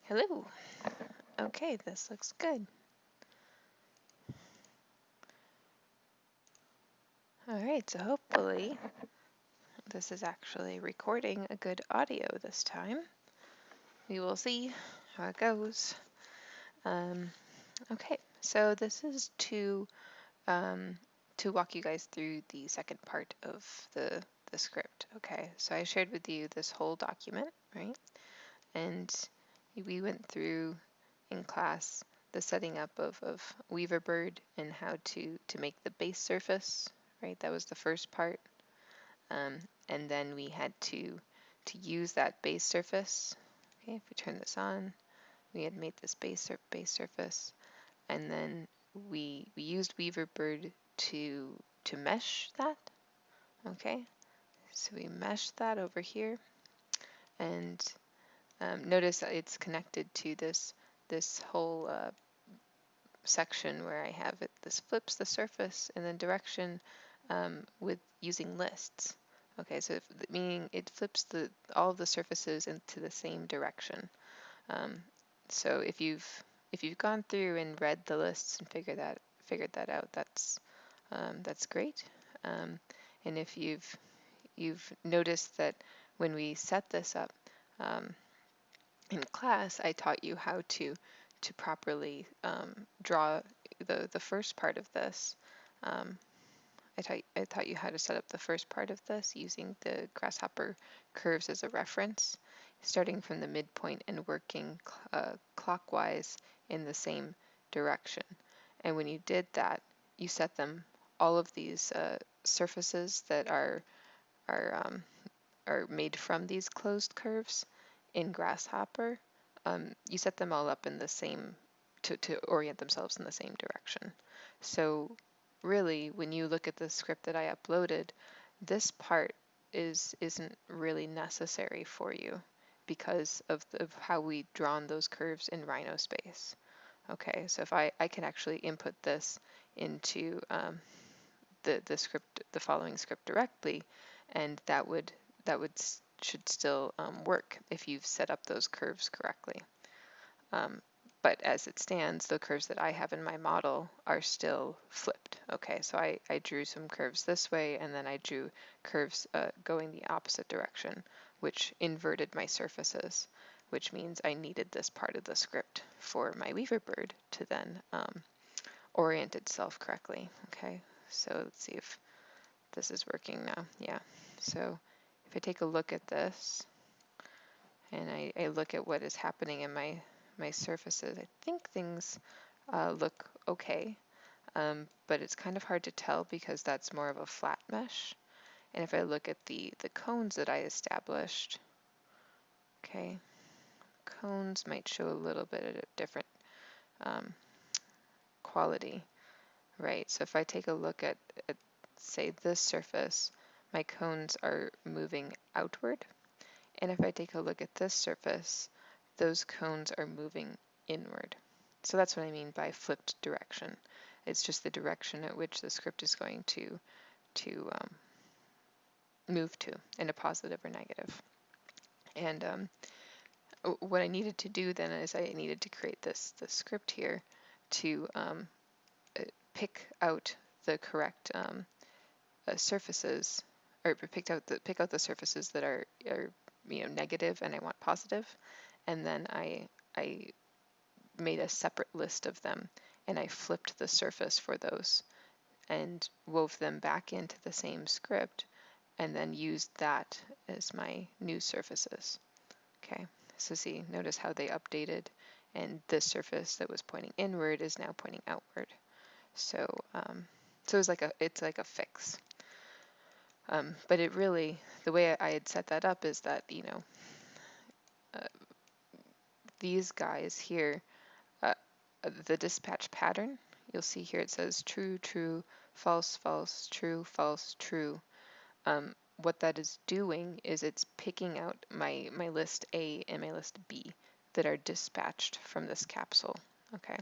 Hello. Okay, this looks good. All right, so hopefully this is actually recording a good audio this time. We will see how it goes. Okay, so this is to walk you guys through the second part of the script. Okay, so I shared with you this whole document, right? And we went through in class the setting up of Weaverbird and how to make the base surface, right? That was the first part. And then we had to use that base surface. Okay, if we turn this on, we had made this base surface, and then we used Weaverbird to mesh that. Okay, so we meshed that over here, and notice that it's connected to this whole section where I have it. This flips the surface in the direction with using lists. Okay, so meaning it flips all of the surfaces into the same direction. So if you've gone through and read the lists and figured that out, that's great. And if you've noticed that when we set this up in class, I taught you how to properly draw the first part of this. I taught you how to set up the first part of this using the grasshopper curves as a reference, starting from the midpoint and working clockwise in the same direction. And when you did that, you set them, all of these surfaces that are made from these closed curves in grasshopper, you set them all up in the same, to orient themselves in the same direction. So really, when you look at the script that I uploaded, this part isn't really necessary for you because of how we drawn those curves in Rhino space. Okay, so if I can actually input this into the script, the following script directly, and that should still work if you've set up those curves correctly. But as it stands, the curves that I have in my model are still flipped. Okay, so I drew some curves this way, and then I drew curves going the opposite direction, which inverted my surfaces, which means I needed this part of the script for my Weaverbird to then orient itself correctly. Okay, so let's see if this is working now. Yeah, so if I take a look at this, and I look at what is happening in my surfaces, I think things look okay, but it's kind of hard to tell because that's more of a flat mesh. And if I look at the cones that I established, okay, cones might show a little bit of a different quality, right? So if I take a look at say this surface, my cones are moving outward. And if I take a look at this surface, those cones are moving inward. So that's what I mean by flipped direction. It's just the direction at which the script is going to move to, in a positive or negative. And what I needed to do then is I needed to create this script here to pick out the correct surfaces, or pick out the surfaces that are negative and I want positive, and then I made a separate list of them, and I flipped the surface for those and wove them back into the same script, and then used that as my new surfaces. Okay, so see, notice how they updated, and this surface that was pointing inward is now pointing outward. So so it's like a fix. But it really, the way I had set that up is that, these guys here, the dispatch pattern, you'll see here it says true, true, false, false, true, false, true. What that is doing is it's picking out my list A and my list B that are dispatched from this capsule. Okay,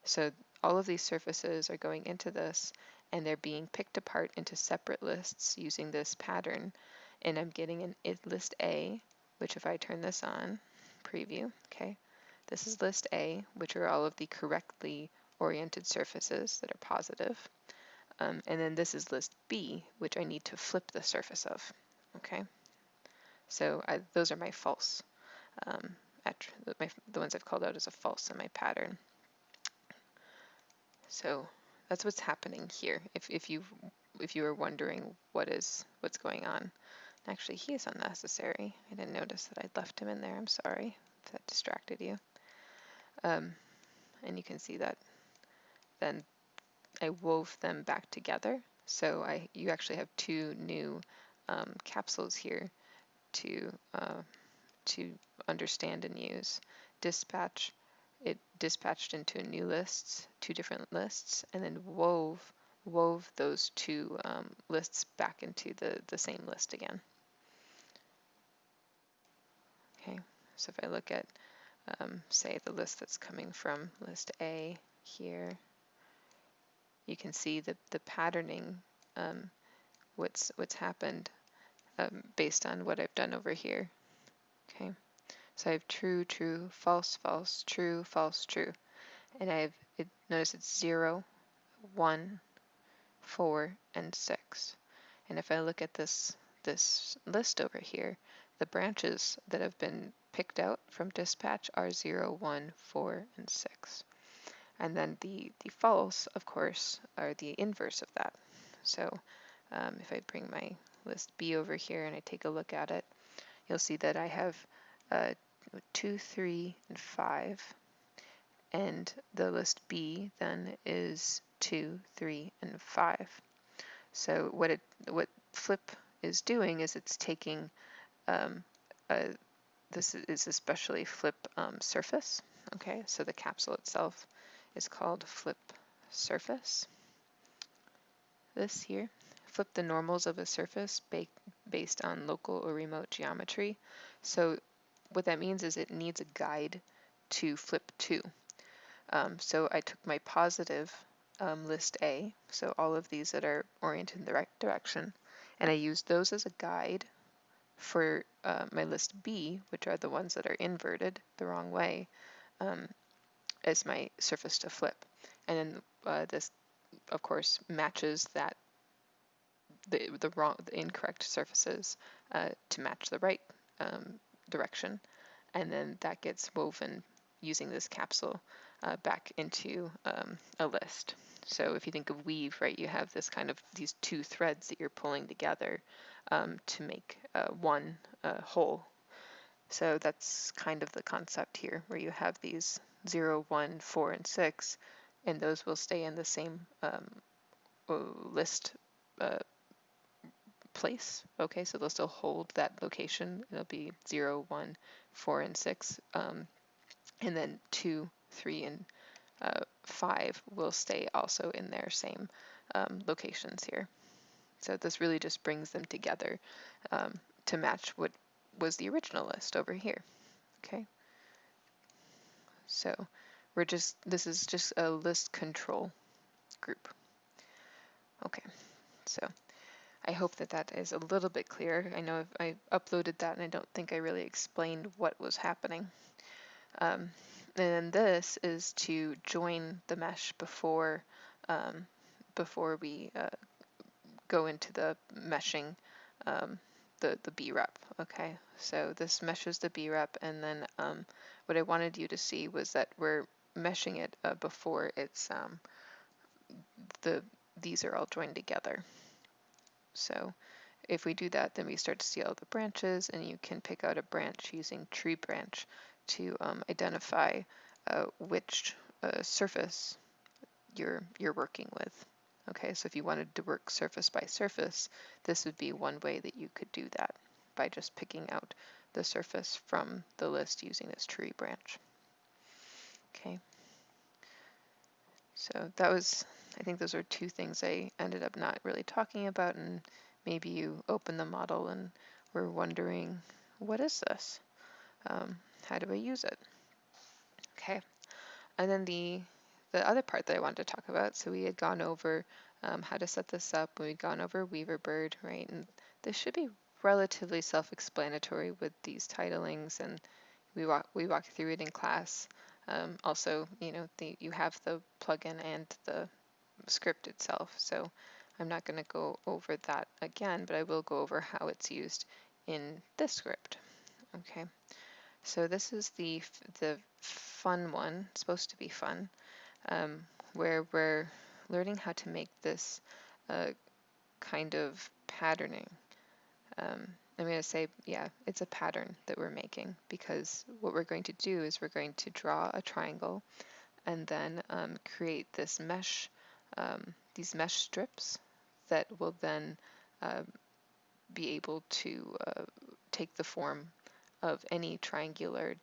so all of these surfaces are going into this, and they're being picked apart into separate lists using this pattern. And I'm getting an list A, which if I turn this on, preview, okay, This is list A, which are all of the correctly oriented surfaces that are positive. And then this is list B, which I need to flip the surface of. Okay, so those are my false, the ones I've called out as a false in my pattern. So that's what's happening here. If you were wondering what's going on. Actually, he is unnecessary. I didn't notice that I'd left him in there. I'm sorry if that distracted you. And you can see that then I wove them back together. So you actually have two new capsules here to understand and use. Dispatch, it dispatched into new lists, two different lists, and then wove those two lists back into the same list again. Okay, so if I look at, say, the list that's coming from list A here, you can see the patterning, what's happened based on what I've done over here. Okay, so I have true, true, false, false, true, false, true, and notice it's 0, 1, 4, and 6. And if I look at this list over here, the branches that have been picked out from dispatch are 0, 1, 4, and 6. And then the false, of course, are the inverse of that. So if I bring my list B over here and I take a look at it, you'll see that I have 2, 3, and 5. And the list B then is 2, 3, and 5. So what flip is doing is it's taking this is especially flip surface. Okay, so the capsule itself is called flip surface. This here, flip the normals of a surface based on local or remote geometry. So what that means is it needs a guide to flip to. So I took my positive list A, so all of these that are oriented in the right direction, and I used those as a guide for my list B, which are the ones that are inverted the wrong way, as my surface to flip. And then this, of course, matches that the incorrect surfaces to match the right direction, and then that gets woven using this capsule back into a list. So if you think of weave, right, you have this kind of these two threads that you're pulling together to make one whole. So that's kind of the concept here, where you have these 0, 1, 4, and 6, and those will stay in the same list place. Okay, so they'll still hold that location. It'll be 0, 1, 4, and 6. And then 2, 3, and 5 will stay also in their same locations here. So this really just brings them together to match what was the original list over here. Okay. So this is just a list control group. Okay. So I hope that is a little bit clearer. I know I uploaded that and I don't think I really explained what was happening. And then this is to join the mesh before we go into the meshing the B-rep. Okay, so this meshes the B-rep, and then what I wanted you to see was that we're meshing it before it's these are all joined together. So if we do that, then we start to see all the branches, and you can pick out a branch using tree branch to identify which surface you're working with. Okay, so if you wanted to work surface by surface, this would be one way that you could do that, by just picking out the surface from the list using this tree branch. Okay, so that was, I think those are two things I ended up not really talking about, and maybe you open the model and were wondering, what is this? How do I use it? Okay, and then the other part that I wanted to talk about, so we had gone over how to set this up, we'd gone over Weaverbird, right? And this should be relatively self-explanatory with these titlings and we walk through it in class. Also, you have the plugin and the script itself, so I'm not going to go over that again, but I will go over how it's used in this script. Okay, so this is the fun one, supposed to be fun, where we're learning how to make this kind of patterning. I'm going to say, yeah, it's a pattern that we're making, because what we're going to do is we're going to draw a triangle and then create this mesh, these mesh strips that will then be able to take the form of any triangularly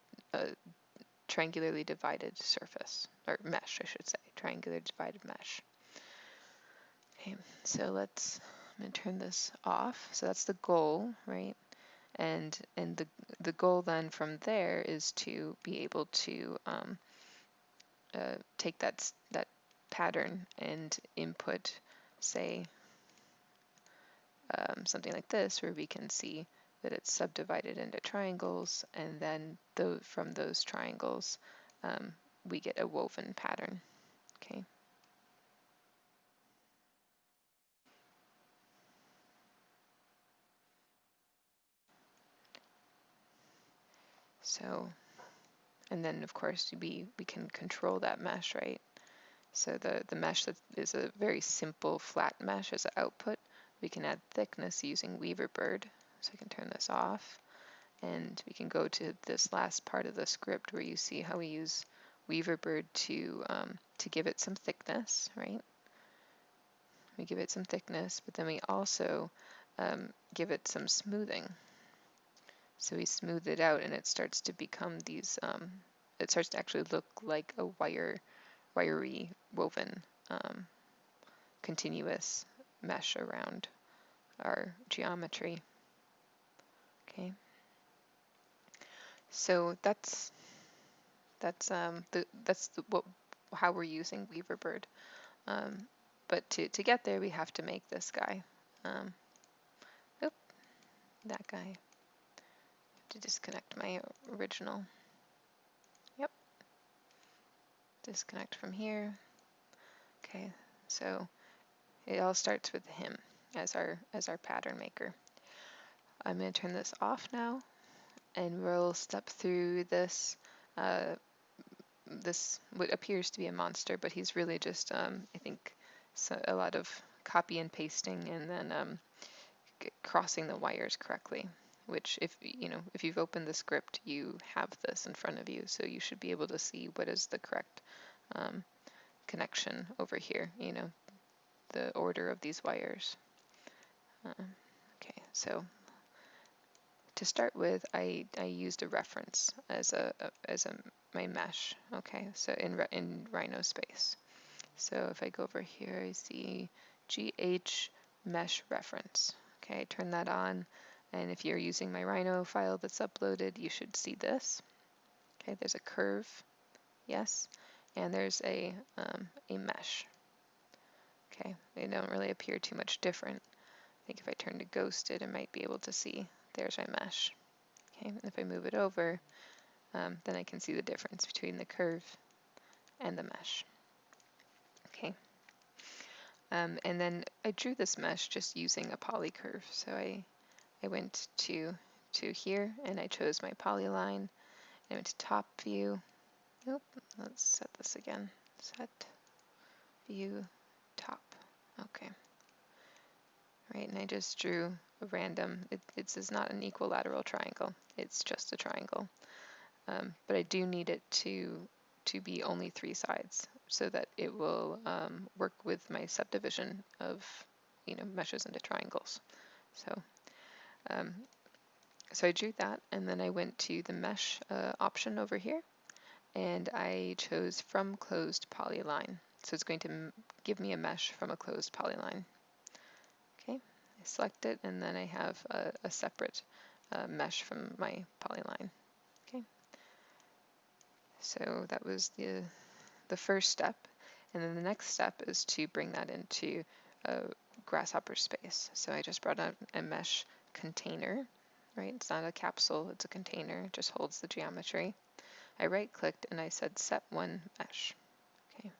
divided surface, or mesh, I should say, triangular divided mesh. Okay, so I'm going to turn this off. So that's the goal, right? And the goal then from there is to be able to take that pattern and input, say, something like this, where we can see that it's subdivided into triangles, and then from those triangles we get a woven pattern. Okay. So, and then of course we can control that mesh, right? So the mesh that is a very simple flat mesh as an output, we can add thickness using Weaverbird. So I can turn this off, and we can go to this last part of the script where you see how we use Weaverbird to give it some thickness, right? We give it some thickness, but then we also give it some smoothing. So we smooth it out, and it starts to become these, it starts to actually look like a wiry woven continuous mesh around our geometry. Okay, so that's how we're using Weaverbird. But to get there, we have to make this guy. Oop, that guy. To disconnect my original. Yep. Disconnect from here. Okay, so it all starts with him as our pattern maker. I'm going to turn this off now, and we'll step through this what appears to be a monster, but he's really just I think a lot of copy and pasting, and then crossing the wires correctly. Which, if you've opened the script, you have this in front of you, so you should be able to see what is the correct connection over here. The order of these wires. Okay, so to start with, I used a reference as my mesh. Okay, so in Rhino space. So if I go over here, I see GH mesh reference. Okay, I turn that on, and if you're using my Rhino file that's uploaded, you should see this. Okay, there's a curve, yes, and there's a mesh. Okay, they don't really appear too much different. I think if I turn to ghosted, I might be able to see there's my mesh. Okay, and if I move it over, then I can see the difference between the curve and the mesh. Okay, and then I drew this mesh just using a polycurve. So I went to here, and I chose my polyline. I went to top view. Nope, let's set this again. Set view top. Okay. Right, and I just drew a random, this is not an equilateral triangle, it's just a triangle. But I do need it to be only 3 sides, so that it will work with my subdivision of meshes into triangles. So I drew that, and then I went to the mesh option over here, and I chose from closed polyline. So it's going to give me a mesh from a closed polyline. Okay, I select it, and then I have a separate mesh from my polyline. Okay, so that was the first step, and then the next step is to bring that into a grasshopper space. So I just brought out a mesh container. right? It's not a capsule, it's a container, it just holds the geometry. I right-clicked and I said set one mesh. Okay,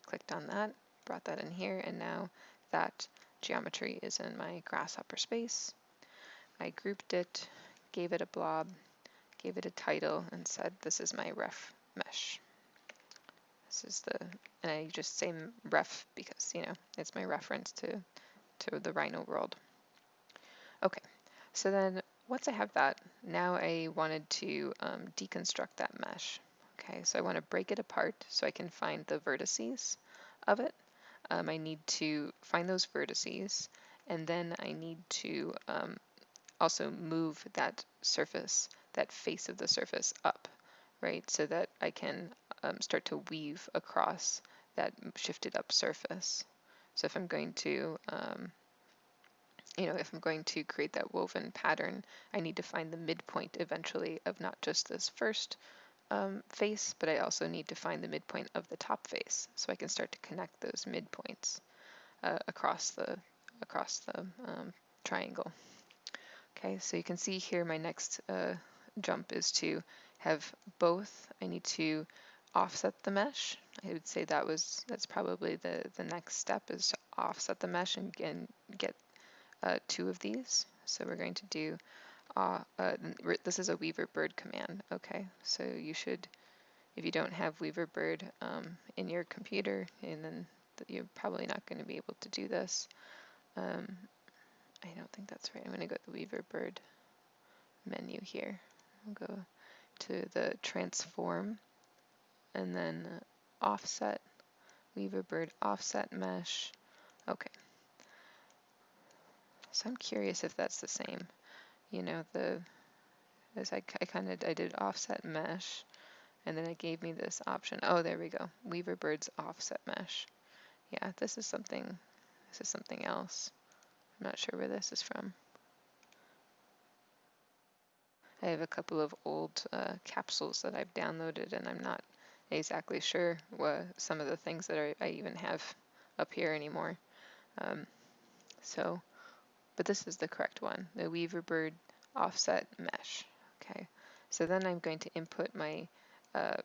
clicked on that, brought that in here, and now that geometry is in my grasshopper space. I grouped it, gave it a blob, gave it a title, and said this is my ref mesh. This is the, and I just say ref because, you know, it's my reference to the Rhino world. Okay, so then once I have that, now I wanted to deconstruct that mesh. Okay, so I want to break it apart so I can find the vertices of it. I need to find those vertices, and then I need to also move that surface, that face of the surface up, right? So that I can start to weave across that shifted up surface. So if I'm going to, if I'm going to create that woven pattern, I need to find the midpoint eventually of not just this first face, but I also need to find the midpoint of the top face, so I can start to connect those midpoints across the triangle. Okay, so you can see here my next jump is to have both. I need to offset the mesh. I would say that's probably the next step, is to offset the mesh and get two of these. So we're going to do this is a Weaver Bird command. Okay, so you should, if you don't have Weaver Bird in your computer, and then you're probably not going to be able to do this. I don't think that's right. I'm going to go to the Weaver Bird menu here. I'll go to the transform and then offset, Weaver Bird offset mesh. Okay. So I'm curious if that's the same. You know, I did offset mesh, and then it gave me this option. Oh, there we go. Weaver Bird's offset mesh. Yeah, this is something else. I'm not sure where this is from. I have a couple of old capsules that I've downloaded, and I'm not exactly sure what some of the things that I even have up here anymore. But this is the correct one, the Weaver Bird offset mesh. Okay, so then I'm going to input my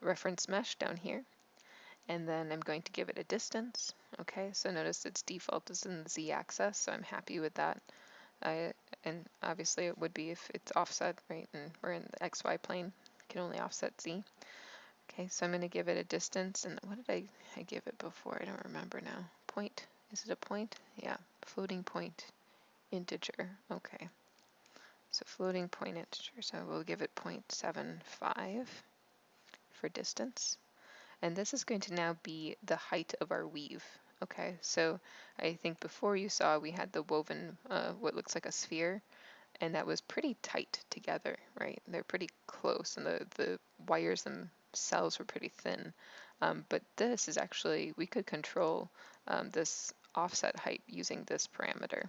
reference mesh down here, and then I'm going to give it a distance. Okay, so notice its default is in the z-axis, so I'm happy with that. And obviously it would be if it's offset, right? And we're in the XY plane, can only offset z. Okay, so I'm going to give it a distance. And what did I give it before? I don't remember now. Point? Is it a point? Yeah, floating point integer. Okay, so floating point integer. So we'll give it 0.75 for distance. And this is going to now be the height of our weave. Okay, so I think before you saw we had the woven, what looks like a sphere, and that was pretty tight together, right? They're pretty close, and the wires themselves were pretty thin. But this is actually, we could control this offset height using this parameter.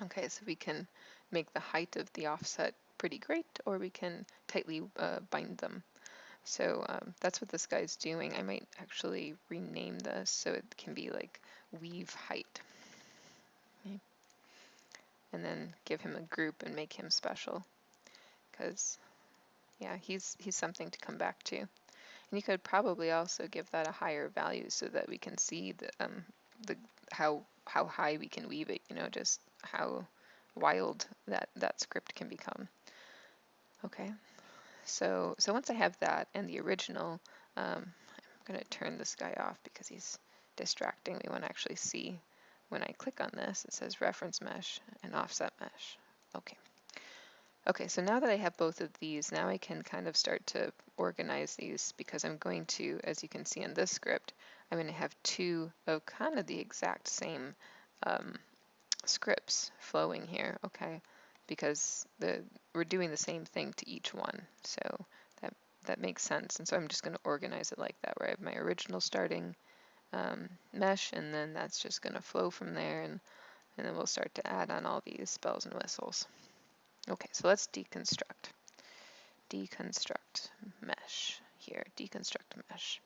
Okay, so we can make the height of the offset pretty great, or we can tightly bind them. So that's what this guy's doing. I might actually rename this so it can be like weave height. Okay. And then give him a group and make him special, because yeah, he's something to come back to. And you could probably also give that a higher value so that we can see how high we can weave it, you know, just how wild that script can become. Okay. So once I have that and the original, I'm going to turn this guy off because he's distracting. We want to actually see when I click on this, it says reference mesh and offset mesh. Okay. Okay, so now that I have both of these, now I can kind of start to organize these, because I'm going to, as you can see in this script, I'm going to have two of kind of the exact same scripts flowing here, okay? Because we're doing the same thing to each one, so that makes sense. And so I'm just going to organize it like that, where I have my original starting mesh, and then that's just going to flow from there, and then we'll start to add on all these bells and whistles. Okay, so let's deconstruct. Deconstruct mesh here, deconstruct mesh.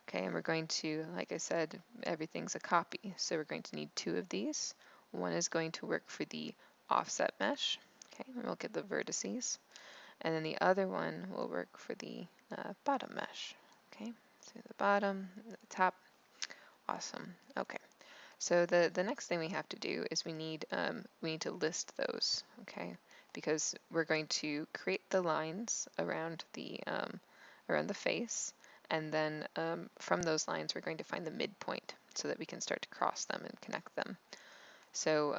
Okay, and we're going to, like I said, everything's a copy, so we're going to need two of these. One is going to work for the offset mesh. Okay, and we'll get the vertices. And then the other one will work for the bottom mesh. Okay, so the bottom, the top, awesome. Okay, so the next thing we have to do is we need to list those. Okay, because we're going to create the lines around the face, and then from those lines we're going to find the midpoint so that we can start to cross them and connect them. So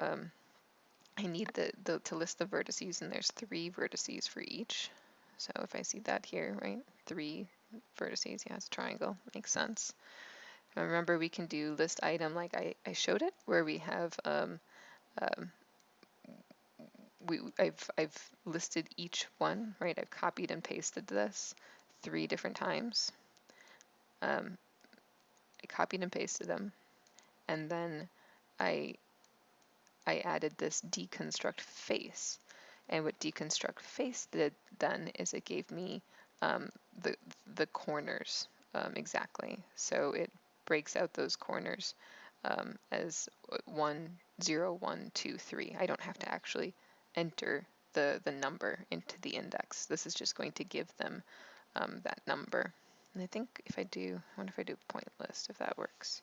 I need to list the vertices, and there's 3 vertices for each. So if I see that here, right, 3 vertices, yeah, it's a triangle, makes sense. Now remember, we can do list item like I showed it, where we have I've listed each one, right? I've copied and pasted this 3 different times. I copied and pasted them, and then I added this deconstruct face. And what deconstruct face did then is it gave me the corners exactly. So it breaks out those corners as 1, 0, 1, 2, 3. I don't have to actually enter the number into the index. This is just going to give them that number. And I think if I wonder if I do point list, if that works.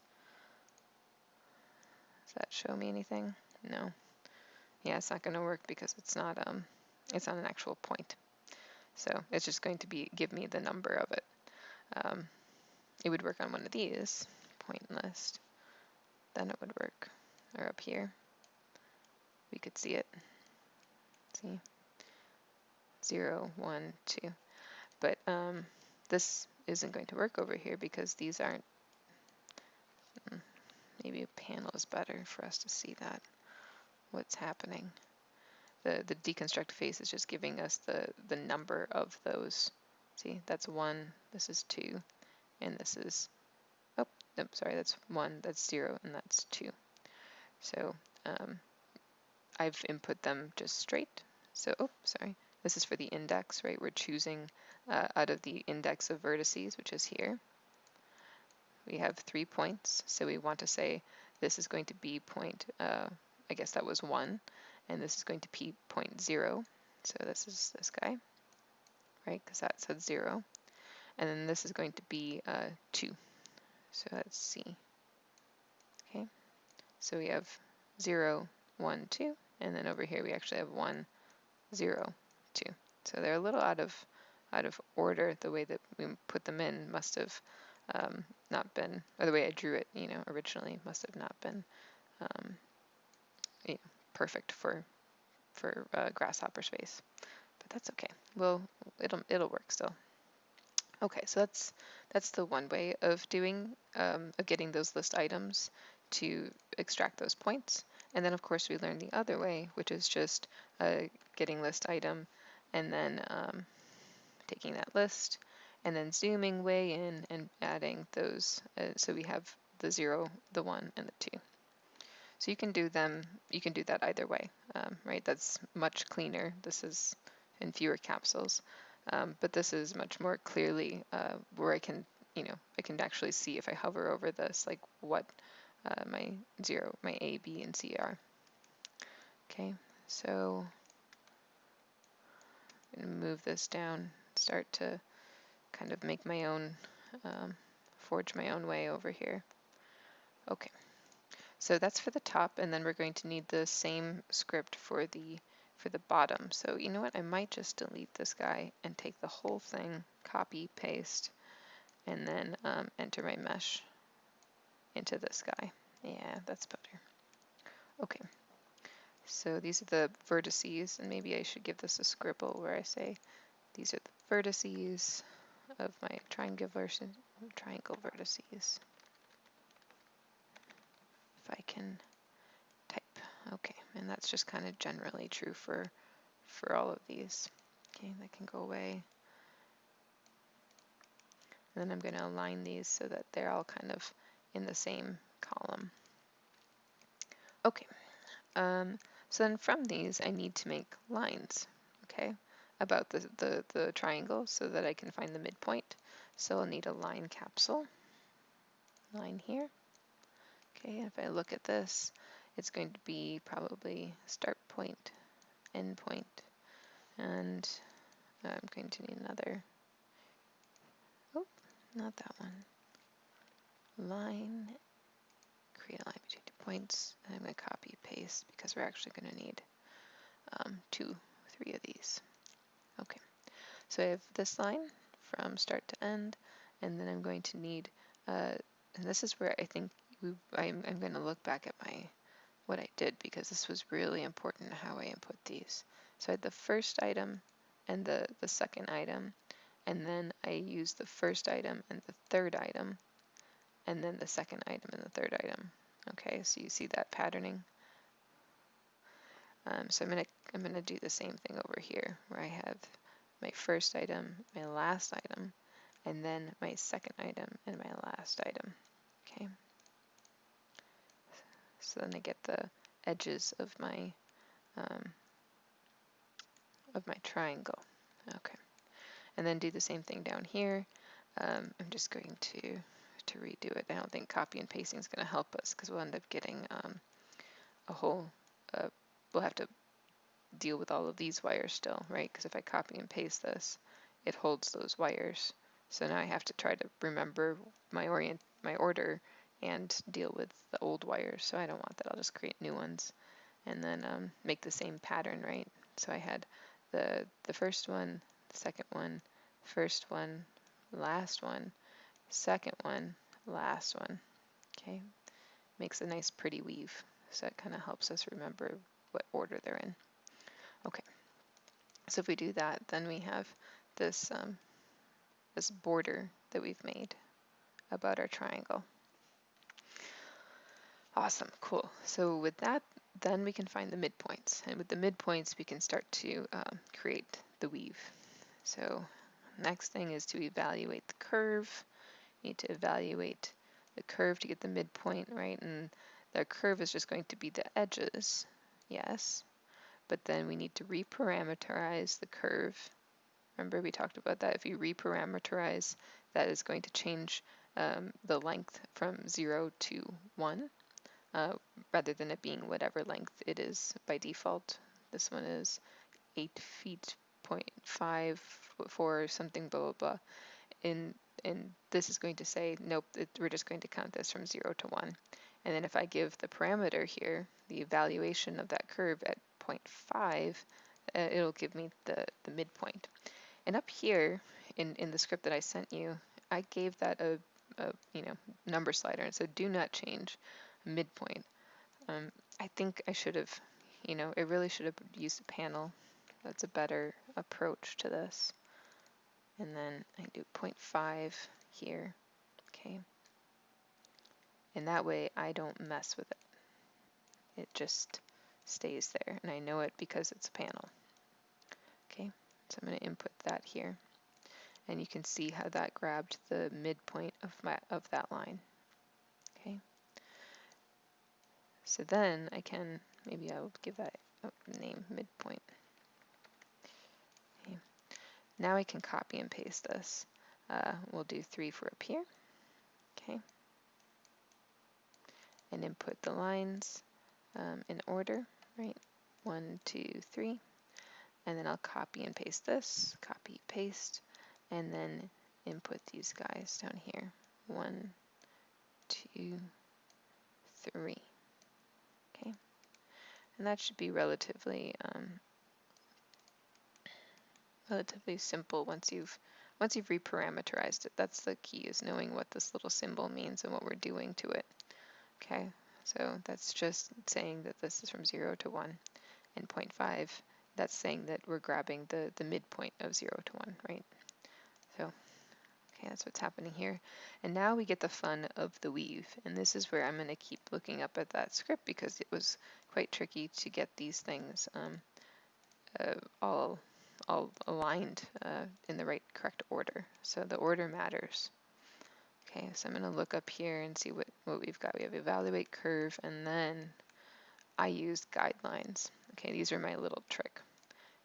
Does that show me anything? No. Yeah, it's not going to work because it's not an actual point. So it's just going to give me the number of it. It would work on one of these, point list. Then it would work. Or up here, we could see it. See, 0, 1, 2. But this isn't going to work over here because these aren't. Maybe a panel is better for us to see that. What's happening? The deconstruct face is just giving us the number of those. See, that's 1, this is 2, and this is, oh, nope, sorry, that's 1, that's 0, and that's 2. So I've input them just straight. So, oh, sorry, this is for the index, right? We're choosing out of the index of vertices, which is here. We have 3 points, so we want to say this is going to be point, I guess that was 1, and this is going to be point 0. So this is this guy, right? Because that said 0. And then this is going to be 2. So that's C. Okay. So we have 0, 1, 2, and then over here we actually have 1, 0, 2. So they're a little out of order. The way that we put them in must have not been, or the way I drew it, originally must have not been perfect for grasshopper space. But that's okay. Well, it'll work still. Okay, so that's the one way of getting those list items to extract those points. And then of course we learned the other way, which is just getting list item and then taking that list and then zooming way in and adding those. So we have the 0, the 1, and the 2. So you can do that either way, right? That's much cleaner. This is in fewer capsules. But this is much more clearly where I can actually see if I hover over this, like what my A, B, and C are. Okay, so I'm going to move this down, start to kind of make my own, forge my own way over here. Okay, so that's for the top, and then we're going to need the same script for the bottom. So you know what, I might just delete this guy and take the whole thing, copy, paste, and then enter my mesh into this guy. Yeah, that's better. Okay, so these are the vertices, and maybe I should give this a scribble where I say these are the vertices of my triangle vertices. If I can type, okay, and that's just kind of generally true for all of these. Okay, that can go away. And then I'm going to align these so that they're all kind of in the same column. Okay, so then from these I need to make lines, okay, about the triangle so that I can find the midpoint. So I'll need a line capsule, line here. Okay, and if I look at this, it's going to be probably start point endpoint, and I'm going to need another, oh, not that one, line, create a line between 2 points, and I'm going to copy paste because we're actually going to need 3 of these. Okay, so I have this line from start to end, and then I'm going to need, and this is where I think I'm going to look back at what I did, because this was really important how I input these. So I had the first item and the second item, and then I used the first item and the third item, and then the second item and the third item. Okay, so you see that patterning. So I'm gonna do the same thing over here, where I have my first item, my last item, and then my second item and my last item. Okay. So then I get the edges of my triangle. Okay. And then do the same thing down here. I'm just going to redo it. I don't think copy and pasting is going to help us, because we'll end up getting a whole, we'll have to deal with all of these wires still, right? Because if I copy and paste this, it holds those wires. So now I have to try to remember my order and deal with the old wires. So I don't want that. I'll just create new ones and then make the same pattern, right? So I had the first one, the second one, first one, last one, second one, last one. Okay, makes a nice pretty weave. So it kind of helps us remember what order they're in. Okay, so if we do that, then we have this this border that we've made about our triangle. Awesome, cool. So with that, then we can find the midpoints, and with the midpoints we can start to create the weave. So next thing is to evaluate the curve. You need to evaluate the curve to get the midpoint, right? And the curve is just going to be the edges, yes, but then we need to reparameterize the curve. Remember we talked about that. If you reparameterize, that is going to change the length from 0 to 1. Rather than it being whatever length it is by default. This one is 8 feet, 0.5 for something, blah, blah, blah. And this is going to say, nope, we're just going to count this from 0 to 1. And then if I give the parameter here, the evaluation of that curve at 0.5, it'll give me the midpoint. And up here in the script that I sent you, I gave that a number slider and said do not change midpoint. I think I should have, I really should have used a panel. That's a better approach to this. And then I do 0.5 here, okay? And that way I don't mess with it. It just stays there, and I know it because it's a panel. Okay, so I'm going to input that here. And you can see how that grabbed the midpoint of that line. Okay. So then I can, maybe I'll give that a name, midpoint. Okay. Now I can copy and paste this. We'll do 3 for up here. Okay. And input the lines in order, right? 1, 2, 3. And then I'll copy and paste this, copy, paste, and then input these guys down here. 1, 2, 3. Okay, and that should be relatively simple once you've reparameterized it. That's the key, is knowing what this little symbol means and what we're doing to it. Okay, so that's just saying that this is from 0 to 1, and 0.5. That's saying that we're grabbing the midpoint of 0 to 1, right? So, okay, that's what's happening here. And now we get the fun of the weave. And this is where I'm going to keep looking up at that script, because it was quite tricky to get these things all aligned in the correct order. So the order matters. Okay, so I'm going to look up here and see what we've got. We have evaluate curve, and then I used guidelines. Okay, these are my little trick,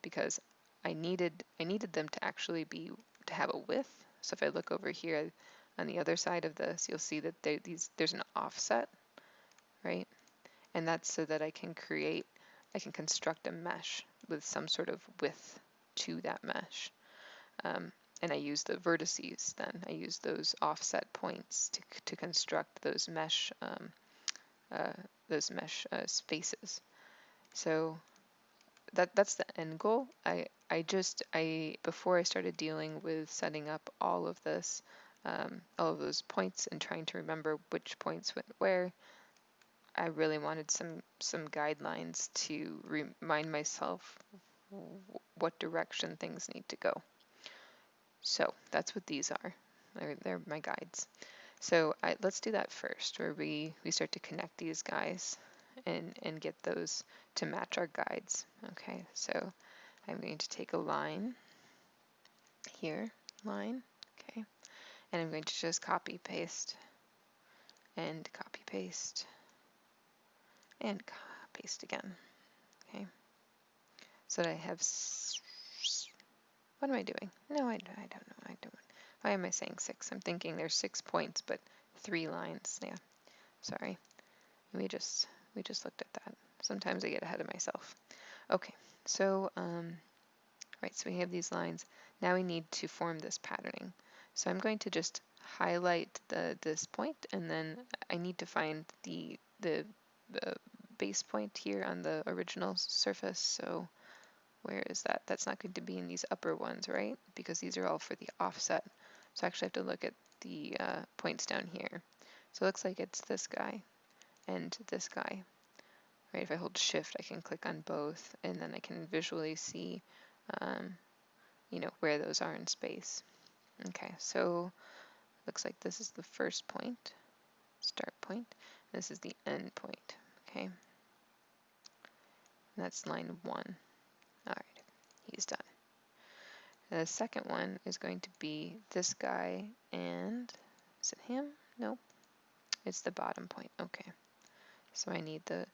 because I needed them to actually to have a width. So if I look over here on the other side of this, you'll see that there's an offset, right? And that's so that I can construct a mesh with some sort of width to that mesh. And I use the vertices then. I use those offset points to construct those mesh spaces. So that's the end goal. I before I started dealing with setting up all of this, all of those points and trying to remember which points went where, I really wanted some guidelines to remind myself what direction things need to go. So that's what these are. They're my guides. So let's do that first, where we start to connect these guys and get those to match our guides. Okay, so I'm going to take a line here, line, okay, and I'm going to just copy paste and copy paste and paste again. Okay, so that I have, what am I doing? No, I don't know. Why am I saying 6? I'm thinking there's 6 points, but 3 lines. Yeah, sorry. We just looked at that. Sometimes I get ahead of myself. Okay, so right, so we have these lines. Now we need to form this patterning. So I'm going to just highlight this point, and then I need to find the base point here on the original surface. So where is that? That's not going to be in these upper ones, right? Because these are all for the offset. So I actually have to look at the points down here. So it looks like it's this guy and this guy. Right, if I hold shift, I can click on both, and then I can visually see, you know, where those are in space. Okay, so looks like this is the first point, start point. This is the end point. Okay, and that's line 1. All right, he's done. The second one is going to be this guy, and is it him? Nope, it's the bottom point. Okay, so I need the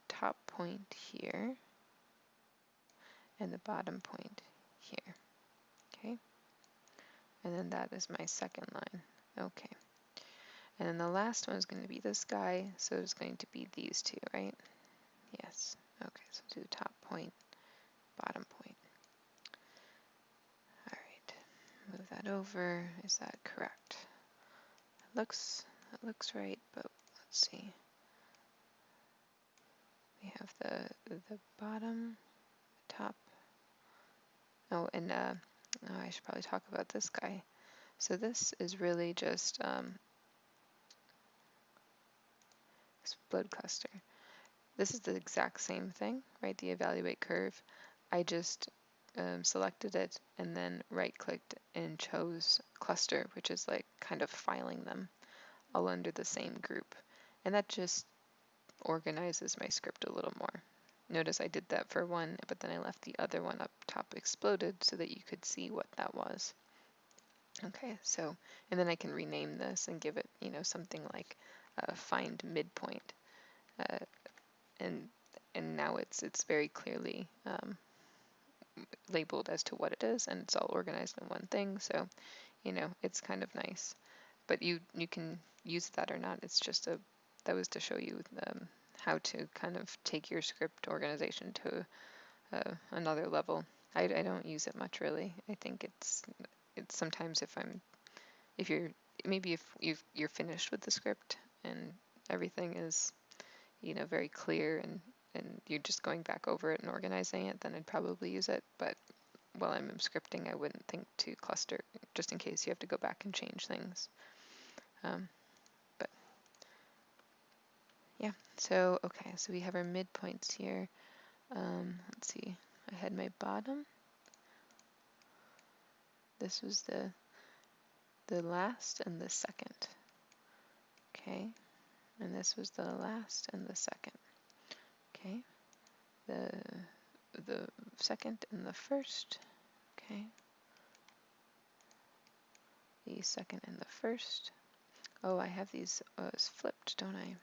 top point here and the bottom point here. Okay, and then that is my second line. Okay, and then the last one is going to be this guy, so it's going to be these two, right? Yes. Okay, so do the top point, bottom point. All right, move that over. Is that correct? It looks right, but let's see. We have the bottom, top. Oh, and oh, I should probably talk about this guy. So this is really just explode cluster. This is the exact same thing, right? The evaluate curve. I just selected it and then right-clicked and chose cluster, which is like kind of filing them all under the same group. And that just organizes my script a little more. Notice I did that for one, but then I left the other one up top exploded so that you could see what that was. Okay, so, and then I can rename this and give it, you know, something like find midpoint. And now it's very clearly labeled as to what it is, and it's all organized in one thing. So, you know, it's kind of nice. But you can use that or not. It's just that was to show you how to kind of take your script organization to another level. I don't use it much really. I think it's sometimes if you're maybe if you're finished with the script and everything is, you know, very clear and you're just going back over it and organizing it, then I'd probably use it. But while I'm scripting, I wouldn't think to cluster, just in case you have to go back and change things. But yeah, so okay, so we have our midpoints here. Let's see, I had my bottom. This was the last and the second. Okay, and this was the last and the second. Okay, the second and the first. Okay, the second and the first. Oh, I have these flipped, don't I?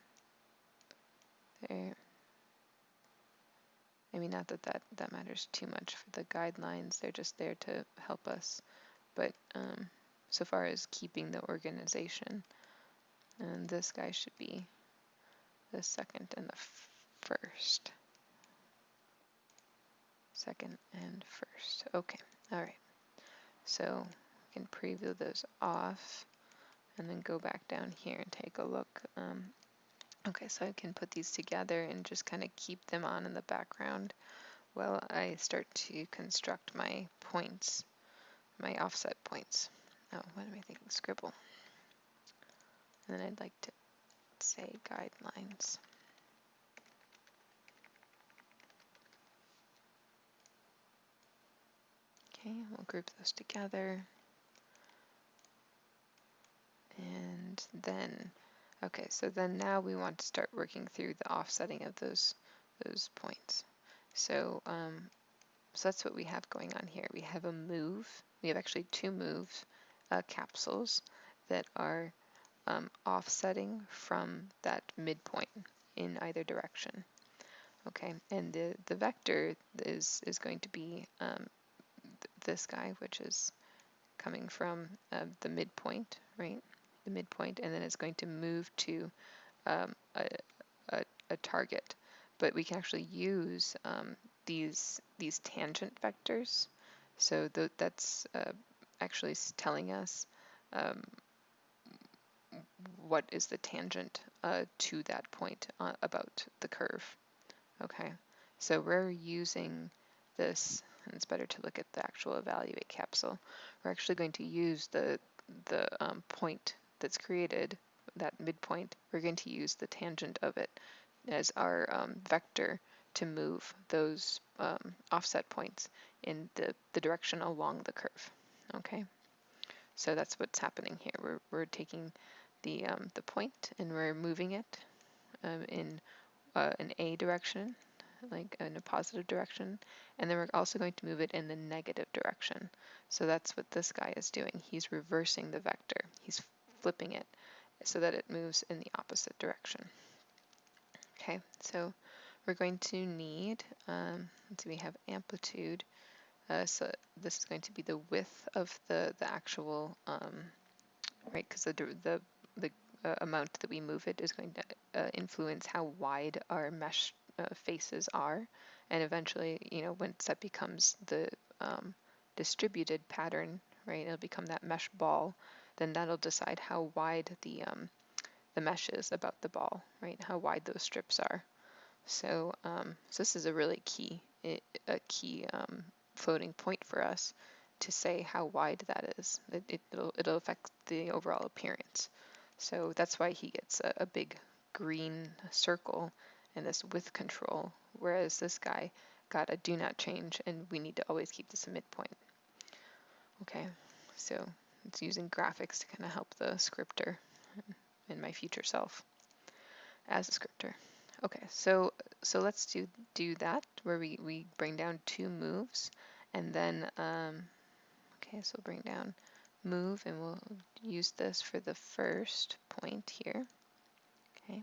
There. I mean, not that matters too much for the guidelines. They're just there to help us. But so far as keeping the organization, and this guy should be the second and the first. second and first. Okay, all right. So we can preview those off and then go back down here and take a look. Okay, so I can put these together and just kind of keep them on in the background while I start to construct my points, my offset points. Oh, what am I thinking? Scribble. And then I'd like to say guidelines. Okay, we'll group those together. And then, okay, so then now we want to start working through the offsetting of those points. So, so that's what we have going on here. We have a move. We have actually two move capsules that are offsetting from that midpoint in either direction. Okay, and the vector is going to be this guy, which is coming from the midpoint, right? The midpoint, and then it's going to move to um, a, a target. But we can actually use these tangent vectors. So that's actually telling us what is the tangent to that point about the curve. Okay, so we're using this, and it's better to look at the actual evaluate capsule. We're actually going to use the point that's created, that midpoint. We're going to use the tangent of it as our vector to move those offset points in the direction along the curve. Okay, so that's what's happening here. We're taking the point and we're moving it in an A direction, like in a positive direction, and then we're also going to move it in the negative direction. So that's what this guy is doing. He's reversing the vector. He's flipping it so that it moves in the opposite direction. Okay, so we're going to need, let's see, we have amplitude. So this is going to be the width of the actual, right, because the amount that we move it is going to influence how wide our mesh faces are, and eventually, you know, once that becomes the distributed pattern, right, it'll become that mesh ball, then that'll decide how wide the mesh is about the ball, right, how wide those strips are. So, so this is a really key floating point for us to say how wide that is. It'll affect the overall appearance. So that's why he gets a big green circle and this width control, whereas this guy got a do not change, and we need to always keep this a midpoint. Okay, so it's using graphics to kind of help the scripter and my future self as a scripter. Okay, so let's do that where we bring down two moves, and then okay, so we'll bring down move, and we'll use this for the first point here. Okay,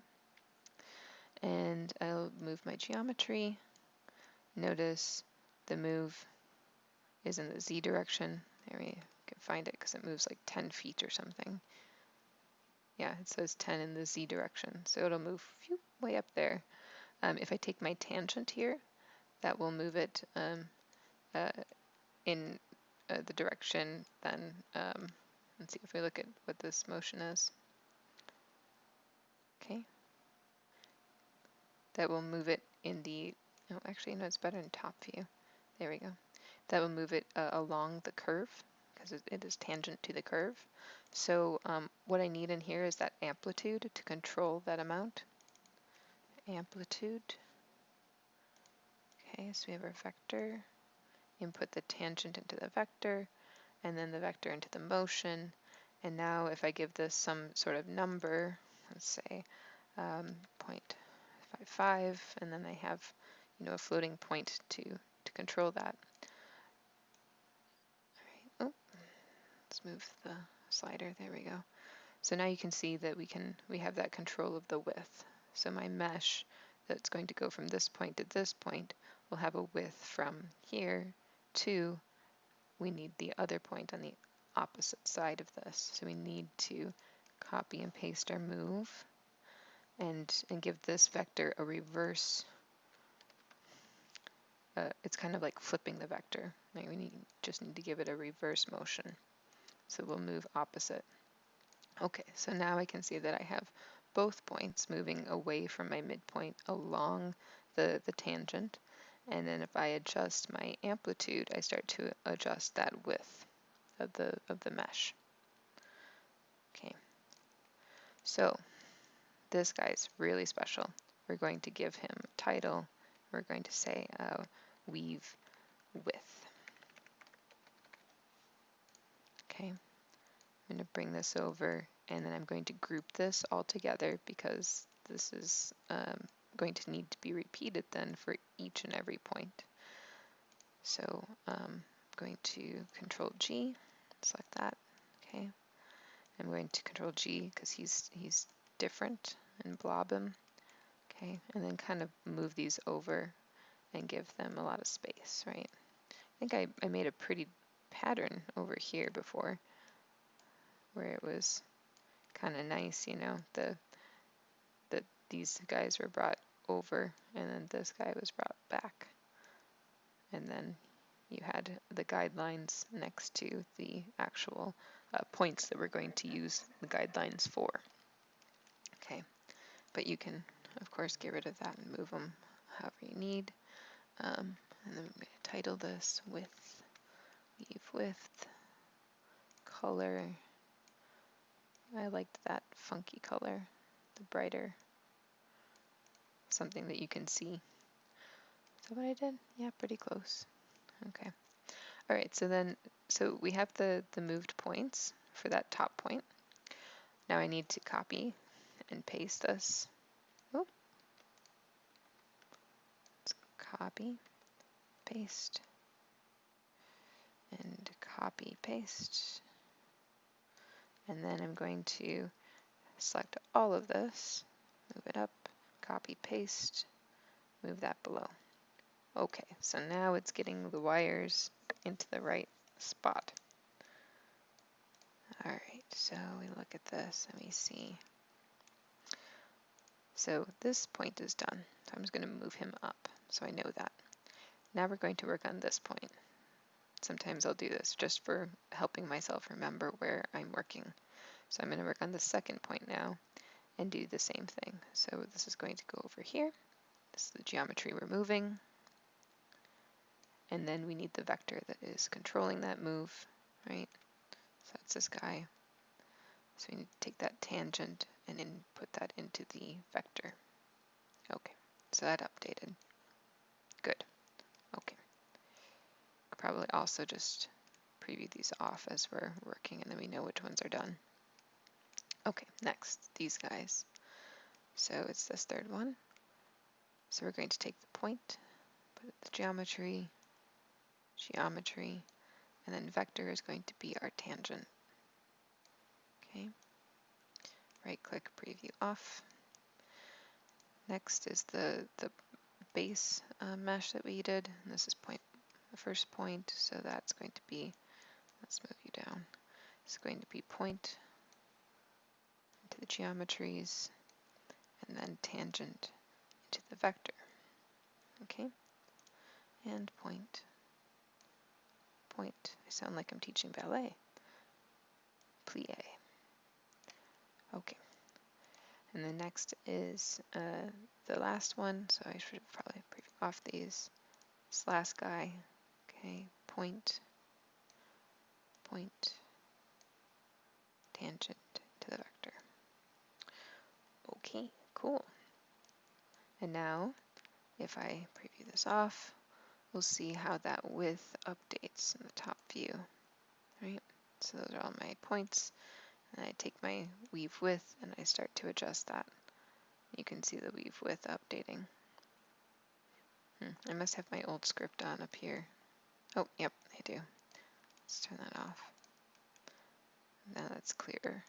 and I'll move my geometry. Notice the move is in the Z direction. There we can find it because it moves like 10 feet or something. Yeah, it says 10 in the Z direction, so it'll move way up there. If I take my tangent here, that will move it in the direction then, let's see if we look at what this motion is. Okay, that will move it in the, oh, actually, no, it's better in top view. There we go. That will move it along the curve because it is tangent to the curve. So what I need in here is that amplitude to control that amount. Amplitude. Okay, so we have our vector. Input the tangent into the vector, and then the vector into the motion. And now if I give this some sort of number, let's say 0.55, and then I have, you know, a floating point to control that. All right. Oh, let's move the slider. There we go. So now you can see that we have that control of the width. So my mesh that's going to go from this point to this point will have a width from here to, we need the other point on the opposite side of this. So we need to copy and paste our move and give this vector a reverse it's kind of like flipping the vector. Like just need to give it a reverse motion. So we'll move opposite. Okay, so now I can see that I have both points moving away from my midpoint along the tangent. And then if I adjust my amplitude, I start to adjust that width of the mesh. Okay, so this guy's really special. We're going to give him a title. We're going to say weave width. Okay, I'm going to bring this over, and then I'm going to group this all together because this is going to need to be repeated then for each and every point. So I'm going to Control G, select that. Okay, I'm going to Control G because he's different and blob him. Okay, and then kind of move these over and give them a lot of space, right? I think I made a pretty pattern over here before where it was kind of nice, you know, that these guys were brought over and then this guy was brought back. And then you had the guidelines next to the actual points that we're going to use the guidelines for. Okay, but you can, of course, get rid of that and move them however you need. And then I'm going to title this weave width, color. I liked that funky color, the brighter, something that you can see. Is that what I did? Yeah, pretty close. Okay. All right, so we have the moved points for that top point. Now I need to copy and paste this. Oh, let's copy, paste, and copy, paste. And then I'm going to select all of this, move it up, copy, paste, move that below. Okay, so now it's getting the wires into the right spot. All right, so we look at this and we see. So this point is done. So I'm just going to move him up so I know that. Now we're going to work on this point. Sometimes I'll do this just for helping myself remember where I'm working. So I'm going to work on the second point now and do the same thing. So this is going to go over here. This is the geometry we're moving. And then we need the vector that is controlling that move, right? So that's this guy. So we need to take that tangent and then put that into the vector. Okay, so that updated. Good. Okay. I'll probably also just preview these off as we're working and then we know which ones are done. Okay, next, these guys. So it's this third one. So we're going to take the point, put it the geometry, and then vector is going to be our tangent. Okay, right click, preview off. Next is the base mesh that we did, and this is the first point, so that's going to be, let's move you down, it's going to be point into the geometries, and then tangent into the vector. Okay, and point, point. I sound like I'm teaching ballet. Plie. Okay, and the next is the last one, so I should probably preview off these. This last guy, okay, point, point, tangent to the vector. Okay, cool. And now, if I preview this off, we'll see how that width updates in the top view, right? So those are all my points, and I take my weave width and I start to adjust that. You can see the weave width updating. I must have my old script on up here. Oh, yep, I do. Let's turn that off. Now that's clearer.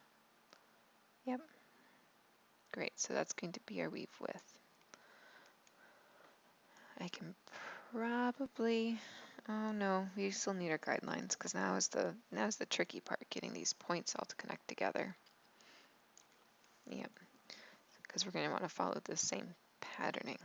Yep. Great, so that's going to be our weave width. I can probably, oh no, we still need our guidelines because now is the tricky part, getting these points all to connect together. Yep, because we're going to want to follow the same patterning.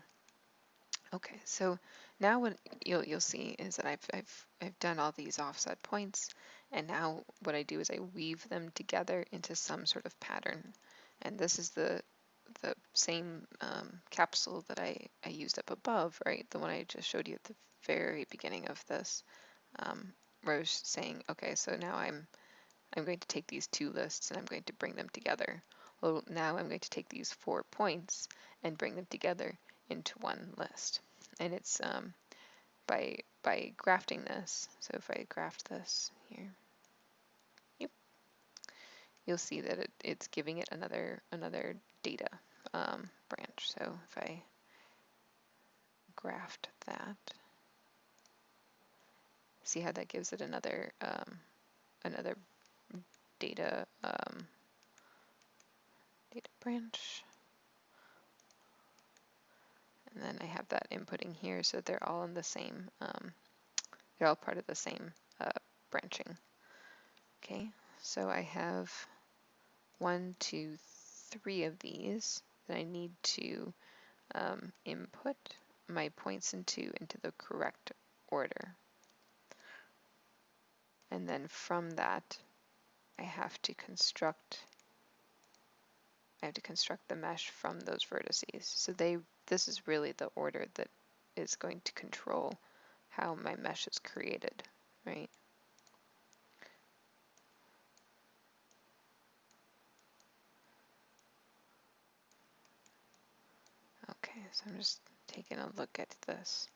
Okay, so now what you'll see is that I've done all these offset points, and now what I do is I weave them together into some sort of pattern. And this is the same capsule that I used up above, right? The one I just showed you at the very beginning of this, where I was saying, okay, so now I'm going to take these two lists and I'm going to bring them together. Well, now I'm going to take these 4 points and bring them together into one list. And it's by grafting this. So if I graft this here, yep, you'll see that it's giving it another data branch. So if I graft that, see how that gives it another data data branch. And then I have that inputting here, so they're all in the same, they're all part of the same branching. Okay, so I have 1, 2, 3 of these that I need to input my points into the correct order. And then from that, I have to construct the mesh from those vertices. So this is really the order that is going to control how my mesh is created, right? Okay, so I'm just taking a look at this.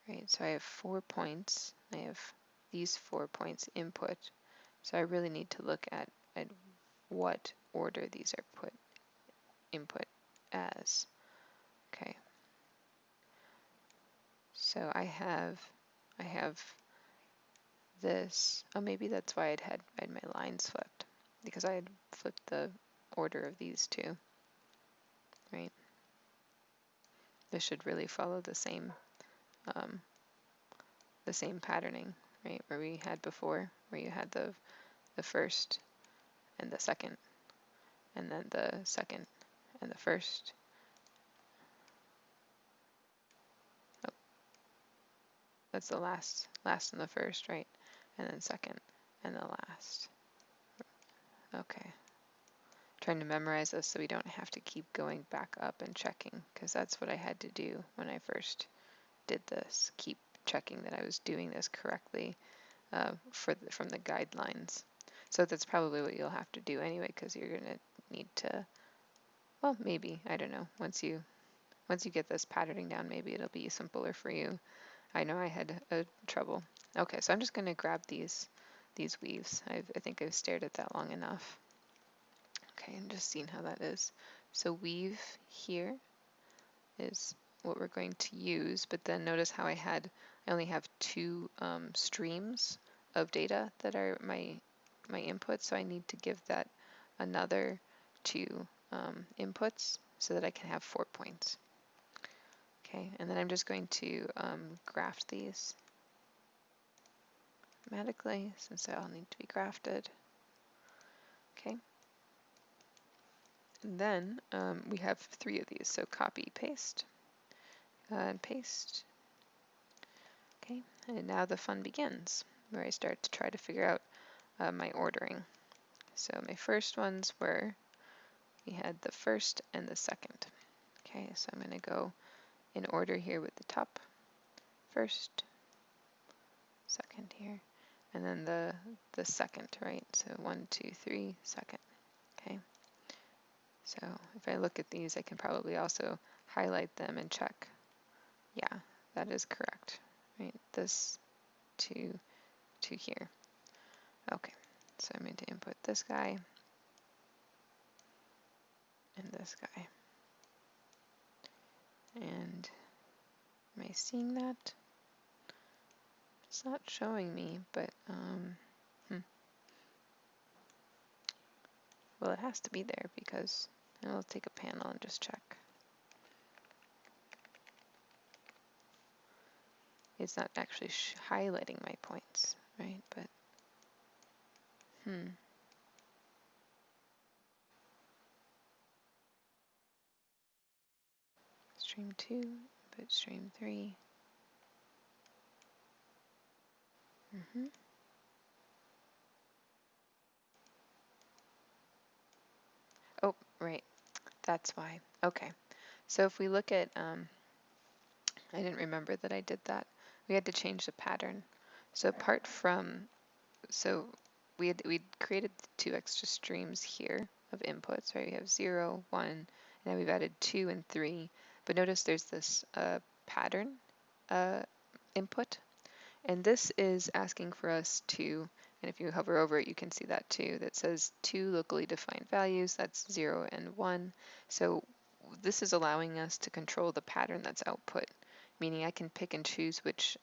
Right, so I have 4 points. I have these 4 points input. So I really need to look at what order these are input as. Okay. So I have this. Oh, maybe that's why I had my lines flipped, because I had flipped the order of these two. Right. This should really follow the same patterning, right, where we had before, where you had the first and the second, and then the second and the first. Oh, that's the last and the first, right? And then second and the last. Okay. Trying to memorize this so we don't have to keep going back up and checking, because that's what I had to do when I first did this. Keep checking that I was doing this correctly from the guidelines. So that's probably what you'll have to do anyway, because you're going to need to, well, maybe, I don't know, once you get this patterning down, maybe it'll be simpler for you. I know I had trouble. Okay, so I'm just going to grab these weaves. I think I've stared at that long enough. Okay, and just seeing how that is. So weave here is what we're going to use, but then notice how I only have 2 streams of data that are my inputs, so I need to give that another 2 inputs so that I can have 4 points. Okay, and then I'm just going to graft these automatically, since they all need to be grafted. Okay. And then we have 3 of these, so copy, paste, and paste. Okay, and now the fun begins, where I start to try to figure out my ordering. So my first ones were, we had the first and the second. Okay, so I'm going to go in order here with the top first, second here, and then the second, right? So 1, 2, 3, second. Okay. So if I look at these, I can probably also highlight them and check. Yeah, that is correct, right? This to here. Okay, so I'm going to input this guy and this guy. And am I seeing that? It's not showing me, but well, it has to be there, because I'll take a panel and just check. It's not actually highlighting my points, right? But stream 2, input stream 3. Oh, right, that's why. Okay, so if we look at, I didn't remember that I did that. We had to change the pattern. So apart from, so we created 2 extra streams here of inputs, right? We have 0, 1, and then we've added 2 and 3. But notice there's this pattern input, and this is asking for us to, and if you hover over it, you can see that too, that says 2 locally defined values, that's 0 and 1. So this is allowing us to control the pattern that's output, meaning I can pick and choose which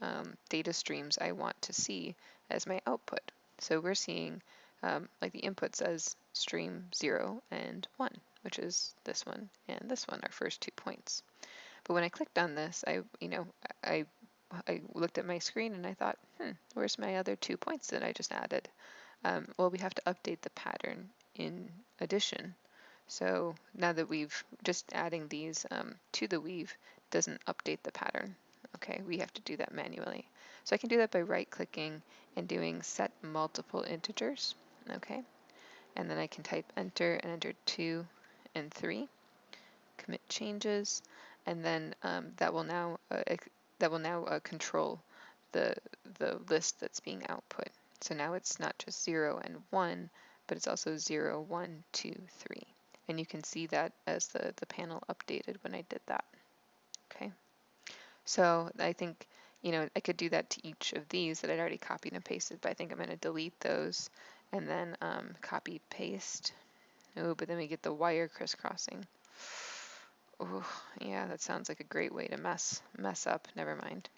data streams I want to see as my output. So we're seeing, like the input says stream 0 and 1, which is this one and this one, our first 2 points. But when I clicked on this, I looked at my screen and I thought, where's my other 2 points that I just added? Well, we have to update the pattern in addition. So now that we've just adding these to the weave doesn't update the pattern. Okay, we have to do that manually. So I can do that by right-clicking and doing set multiple integers. Okay, and then I can type enter and enter 2 and 3. Commit changes, and then that will now control the list that's being output. So now it's not just 0 and 1, but it's also 0, 1, 2, 3. And you can see that as the panel updated when I did that. Okay, so I think, I could do that to each of these that I'd already copied and pasted, but I think I'm going to delete those and then copy paste. Oh, but then we get the wire crisscrossing. Oh, yeah, that sounds like a great way to mess up. Never mind.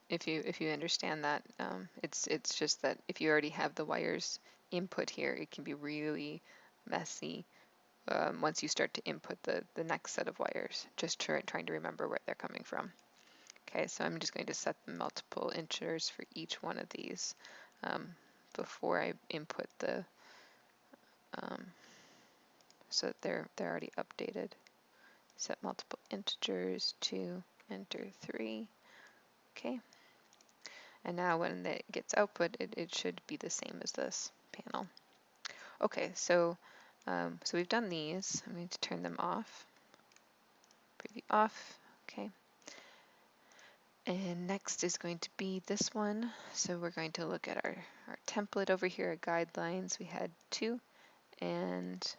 If you understand that, it's just that if you already have the wires input here, it can be really messy once you start to input the next set of wires, just trying to remember where they're coming from. Okay, so I'm just going to set the multiple integers for each one of these before I input the, so that they're already updated. Set multiple integers to enter 3. Okay, and now when it gets output, it should be the same as this panel. Okay, so we've done these. I'm going to turn them off. Preview off. Okay. And next is going to be this one. So we're going to look at our template over here, our guidelines. We had 2 and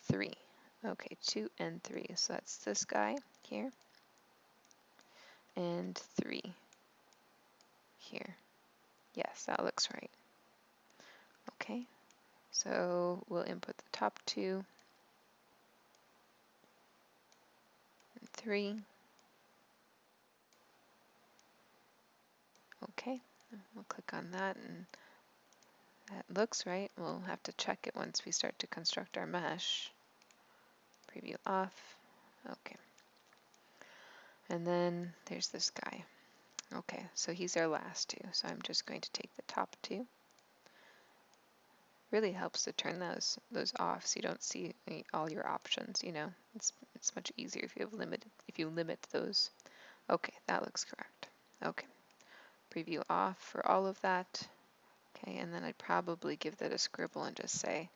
3. Okay, 2 and 3. So that's this guy here. And 3 here. Yes, that looks right. Okay, so we'll input the top 2 and 3. Okay, we'll click on that and that looks right. We'll have to check it once we start to construct our mesh. Preview off. Okay. And then there's this guy. Okay, so he's our last 2. So I'm just going to take the top 2. Really helps to turn those off so you don't see all your options, It's much easier if you limit those. Okay, that looks correct. Okay. Preview off for all of that. Okay, and then I'd probably give that a scribble and just say,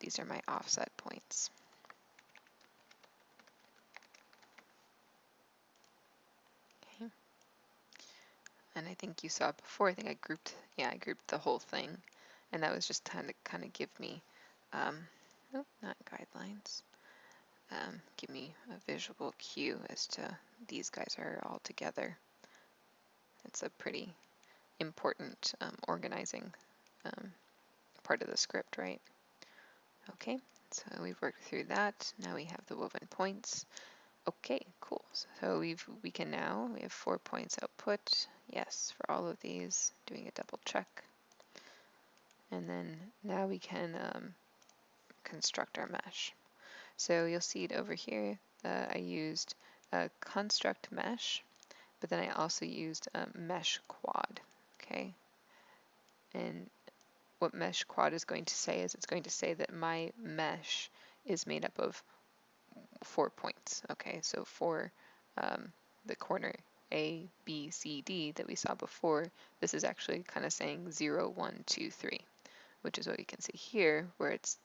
these are my offset points. Okay. And I think you saw before, I think I grouped the whole thing. And that was just kind of give me, oh, not guidelines, give me a visual cue as to these guys are all together. It's a pretty important organizing part of the script, right? Okay, so we've worked through that. Now we have the woven points. Okay, cool. So we have 4 points output. Yes, for all of these, doing a double check. And then now we can construct our mesh. So you'll see it over here. I used a construct mesh, but then I also used a mesh quad. Okay, and what mesh quad is going to say is it's going to say that my mesh is made up of points. Okay, so for the corner A, B, C, D that we saw before, this is actually kind of saying 0, 1, 2, 3, which is what you can see here, where it's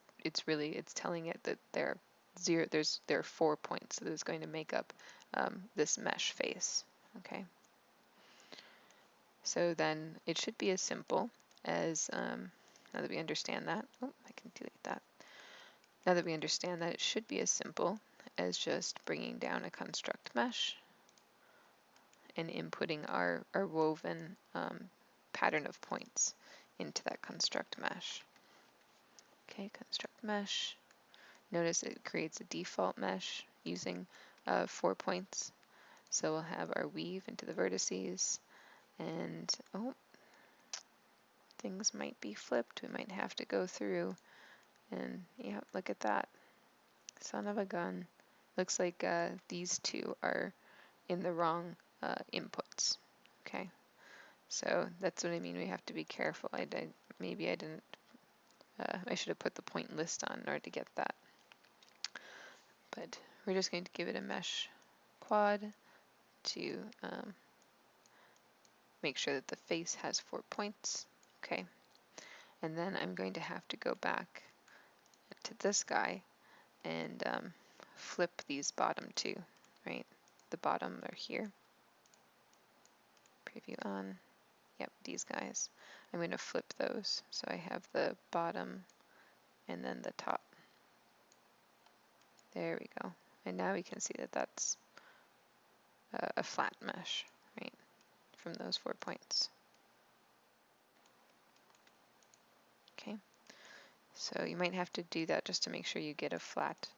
telling it that there are 4 points that is going to make up this mesh face. Okay. So then it should be as simple as, now that we understand that, oh, I can delete that. Now that we understand that, it should be as simple as just bringing down a construct mesh and inputting our woven pattern of points into that construct mesh. Okay, construct mesh. Notice it creates a default mesh using 4 points. So we'll have our weave into the vertices, and oh, things might be flipped. We might have to go through and yeah, look at that. Son of a gun. Looks like these two are in the wrong inputs. Okay, so that's what I mean. We have to be careful. Maybe I didn't. I should have put the point list on in order to get that. But we're just going to give it a mesh quad to make sure that the face has 4 points. Okay, and then I'm going to have to go back to this guy and flip these bottom two, right? The bottom are here. Preview on. Yep, these guys. I'm going to flip those. So I have the bottom and then the top. There we go. And now we can see that that's a flat mesh, right? From those 4 points. Okay. So you might have to do that just to make sure you get a flat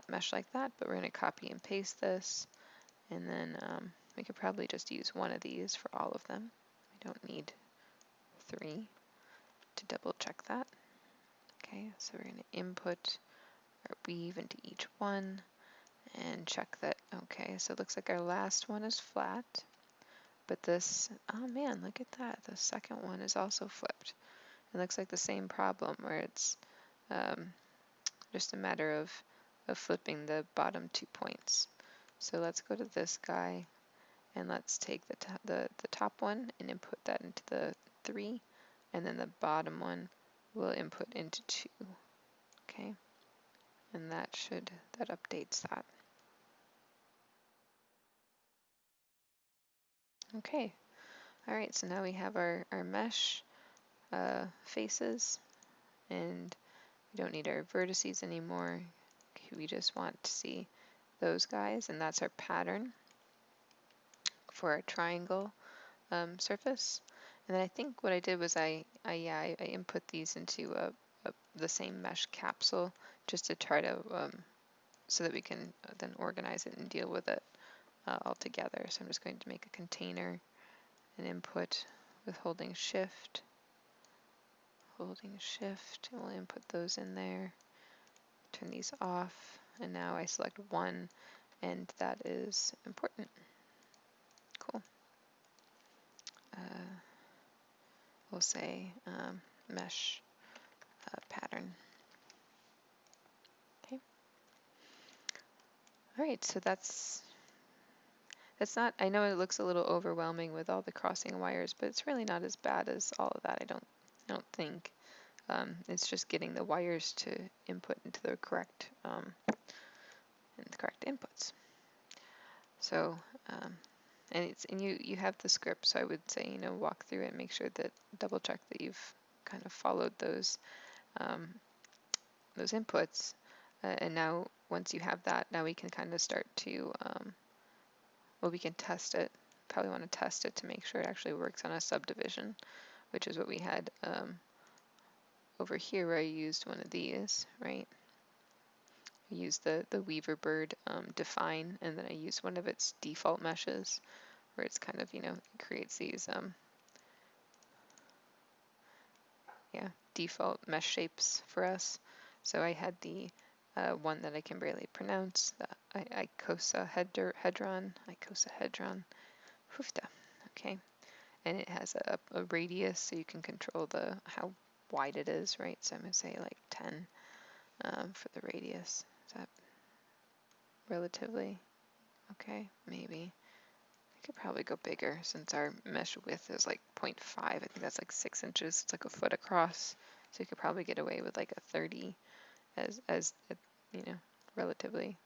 mesh like that, but we're going to copy and paste this, and then we could probably just use one of these for all of them. We don't need 3 to double check that. Okay, so we're going to input our weave into each one and check that. Okay, so it looks like our last one is flat, but this, oh man, look at that. The second one is also flipped. It looks like the same problem where it's just a matter of flipping the bottom 2 points. So let's go to this guy and let's take the top one and input that into the 3, and then the bottom one we'll input into 2. Okay, and that updates that. Okay, all right, so now we have our mesh faces, and we don't need our vertices anymore. We just want to see those guys, and that's our pattern for our triangle surface. And then I think what I did was I input these into the same mesh capsule just to try to so that we can then organize it and deal with it all together. So I'm just going to make a container and input with holding shift, and we'll input those in there. Turn these off, and now I select one, and that is important. Cool. We'll say mesh pattern. Okay. All right, so that's not, I know it looks a little overwhelming with all the crossing wires, but it's really not as bad as all of that, I don't think. It's just getting the wires to input into the correct inputs. So and you have the script, so I would say walk through it and make sure that double check that you've kind of followed those inputs, and now once you have that, now we can kind of start to well, we can test it. Probably want to test it to make sure it actually works on a subdivision, which is what we had over here where I used one of these, right? I used the Weaver Bird define, and then I used one of its default meshes where it's kind of, it creates these default mesh shapes for us. So I had the one that I can barely pronounce, the icosahedron, hoofda, okay, and it has a radius, so you can control how wide it is, right? So I'm gonna say like 10 for the radius. Is that relatively. Okay, maybe. I could probably go bigger since our mesh width is like 0.5. I think that's like 6 inches. It's like a foot across. So you could probably get away with like a 30 as a, you know, relatively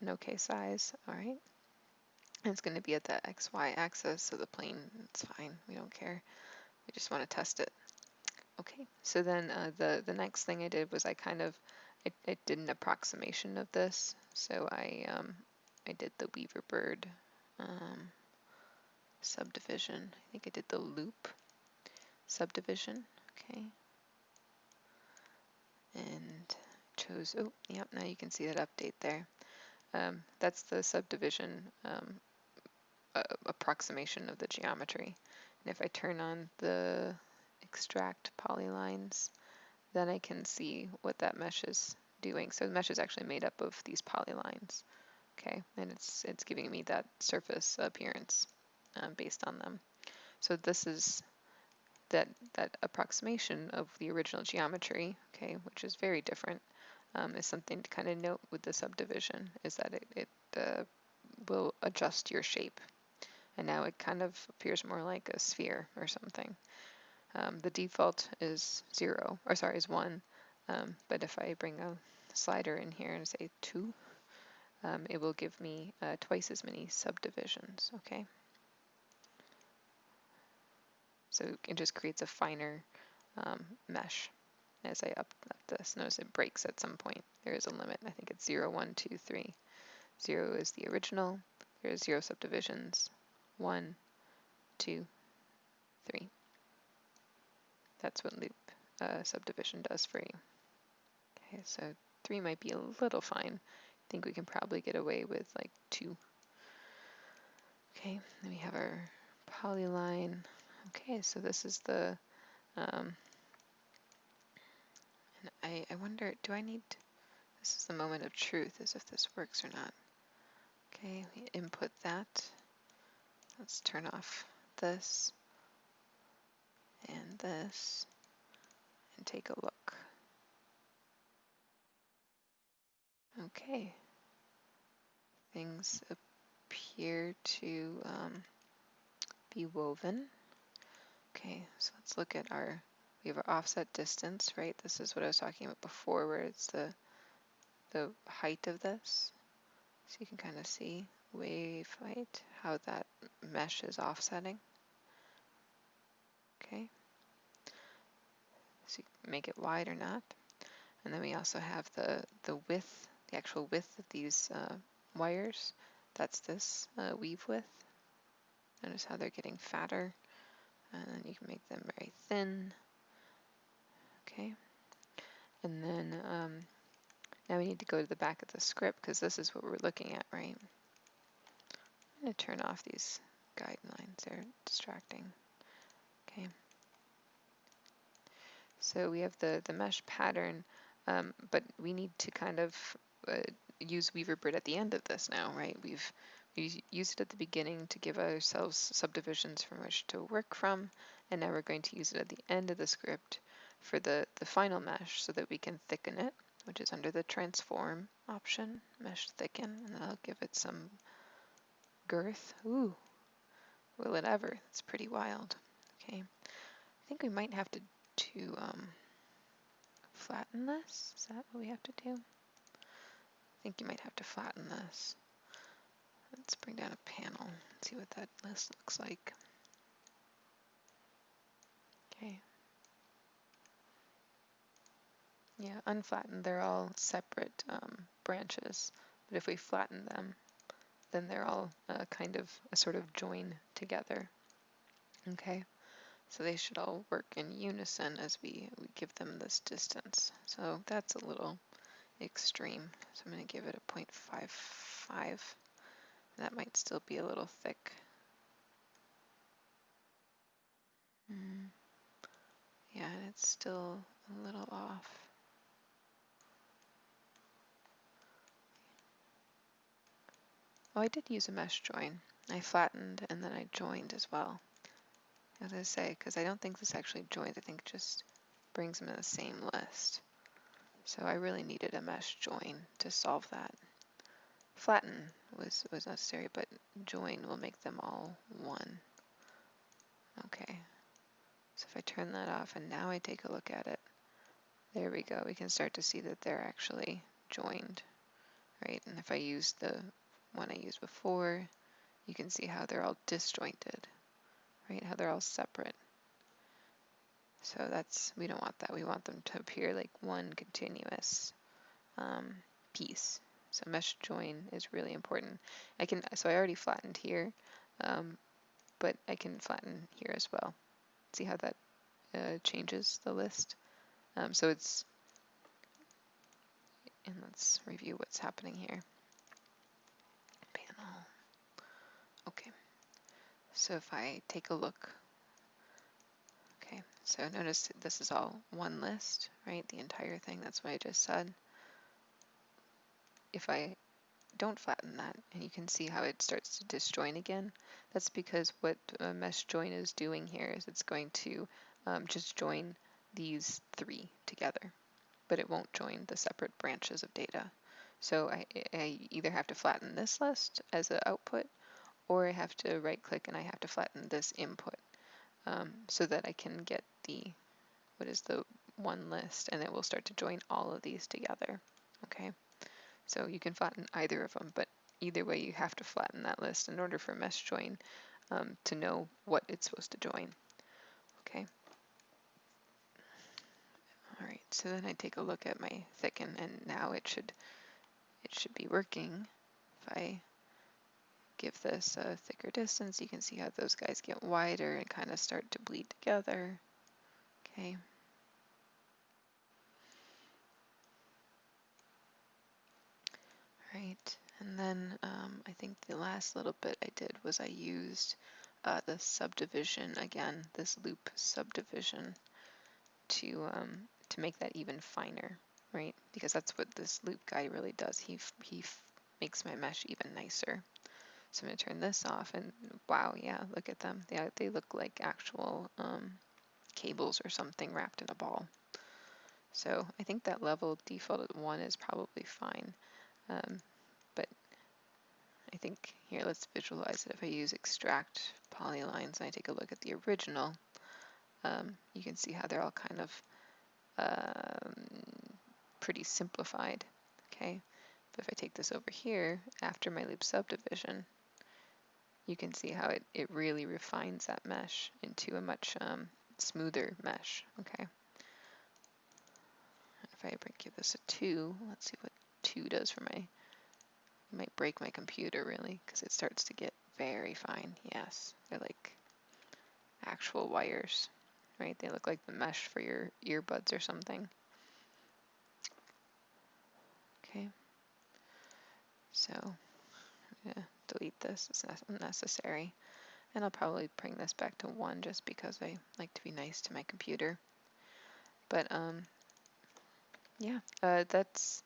an okay size. All right. And it's going to be at the XY axis, so the plane, it's fine. We don't care. We just want to test it. Okay, so then the next thing I did was I did an approximation of this. So I did the Weaver bird subdivision. I think I did the loop subdivision. Okay, and chose. Oh, yep. Now you can see that update there. That's the subdivision approximation of the geometry. And if I turn on the extract polylines, then I can see what that mesh is doing. So the mesh is actually made up of these polylines, okay? And it's giving me that surface appearance based on them. So this is that approximation of the original geometry, okay, which is very different, is something to kind of note with the subdivision, is that it will adjust your shape. And now it kind of appears more like a sphere or something. The default is 0, or sorry, is 1. But if I bring a slider in here and say 2, it will give me twice as many subdivisions, okay? So it just creates a finer mesh as I up this. Notice it breaks at some point. There is a limit. I think it's 0, 1, 2, 3. 0 is the original. There's 0 subdivisions. 1, 2, 3. That's what loop subdivision does for you. Okay, so 3 might be a little fine. I think we can probably get away with like 2. Okay, then we have our polyline. Okay, so this is the, and I wonder, do I need, this is the moment of truth, as if this works or not. Okay, we input that. Let's turn off this and this and take a look. Okay, things appear to be woven. Okay, so let's look at we have our offset distance, right? This is what I was talking about before, where it's the height of this. So you can kind of see wave height, how that mesh is offsetting. Okay, so you can make it wide or not. And then we also have the width, the actual width of these wires. That's this weave width. Notice how they're getting fatter. And then you can make them very thin. Okay. And then now we need to go to the back of the script because this is what we're looking at, right? I'm going to turn off these guidelines. They're distracting. Okay. So we have the mesh pattern, but we need to kind of use Weaverbird at the end of this now, right? We've used it at the beginning to give ourselves subdivisions from which to work from, and now we're going to use it at the end of the script for the final mesh so that we can thicken it, which is under the transform option, mesh thicken, and that'll give it some girth. Ooh, will it ever? It's pretty wild. Okay, I think we might have to flatten this. Is that what we have to do? I think you might have to flatten this. Let's bring down a panel and see what that list looks like. Okay. Yeah, unflattened, they're all separate branches. But if we flatten them, then they're all kind of a sort of join together. Okay, so they should all work in unison as we give them this distance. So that's a little extreme. So I'm going to give it a 0.55. That might still be a little thick. Yeah, and it's still a little off. Oh, I did use a mesh join. I flattened and then I joined as well. As I say, because I don't think this actually joins, I think it just brings them in the same list. So I really needed a mesh join to solve that. flatten was necessary, but join will make them all one. Okay, so if I turn that off and now I take a look at it, there we go. We can start to see that they're actually joined, right? And if I use the one I used before, you can see how they're all disjointed, right? How they're all separate. So we don't want that. We want them to appear like one continuous piece. So mesh join is really important. So I already flattened here, but I can flatten here as well. See how that changes the list? And let's review what's happening here. Panel. Okay. So if I take a look, okay, so notice this is all one list, right? The entire thing, that's what I just said. If I don't flatten that, and you can see how it starts to disjoin again, that's because what mesh join is doing here is it's going to just join these three together, but it won't join the separate branches of data. So I either have to flatten this list as an output, or I have to right click and I have to flatten this input so that I can get what is the one list, and it will start to join all of these together. Okay, so you can flatten either of them, but either way you have to flatten that list in order for mesh join to know what it's supposed to join. Okay. All right, so then I take a look at my thicken, and now it should be working. If I give this a thicker distance, you can see how those guys get wider and kind of start to bleed together. Okay. Right, and then I think the last little bit I did was I used the subdivision again, this loop subdivision, to make that even finer, right? Because that's what this loop guy really does. He makes my mesh even nicer. So I'm going to turn this off, and wow, yeah, look at them. They look like actual cables or something wrapped in a ball. So I think that level default at 1 is probably fine. But I think here, let's visualize it. If I use extract polylines and I take a look at the original, you can see how they're all kind of pretty simplified. Okay, but if I take this over here after my loop subdivision, you can see how it really refines that mesh into a much smoother mesh. Okay, if I give this a 2, let's see what 2 does for my, it might break my computer really, because it starts to get very fine. Yes, they're like actual wires, right? They look like the mesh for your earbuds or something. Okay, so I'm gonna delete this, it's unnecessary. And I'll probably bring this back to 1 just because I like to be nice to my computer. But yeah, that's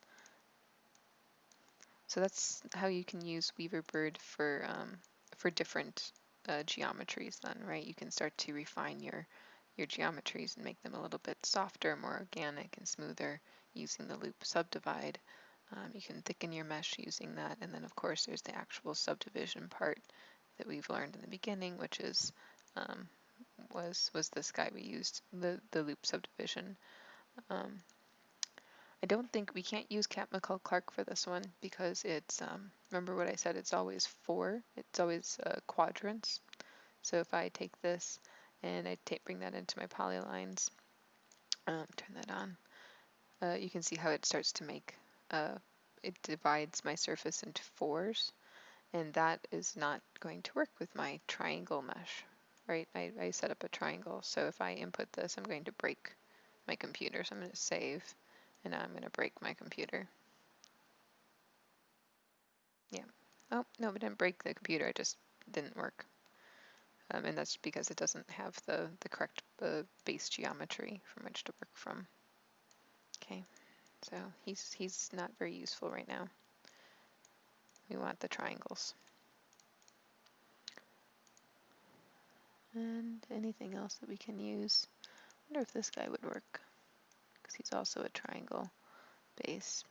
how you can use Weaverbird for different geometries then, right? You can start to refine your geometries and make them a little bit softer, more organic and smoother using the loop subdivide. You can thicken your mesh using that, and then of course there's the actual subdivision part that we've learned in the beginning, which is was this guy we used, the loop subdivision. I don't think we can't use Cat McCall Clark for this one because it's, remember what I said, it's always quadrants. So if I take this and I bring that into my polylines, turn that on, you can see how it starts to make, it divides my surface into 4s, and that is not going to work with my triangle mesh, right? I set up a triangle, so if I input this, I'm going to break my computer. So I'm going to save, and now I'm going to break my computer. Yeah. Oh, no, it didn't break the computer. It just didn't work. And that's because it doesn't have the correct base geometry from which to work from. Okay, so he's not very useful right now. We want the triangles. And anything else that we can use? I wonder if this guy would work, because he's also a triangle base.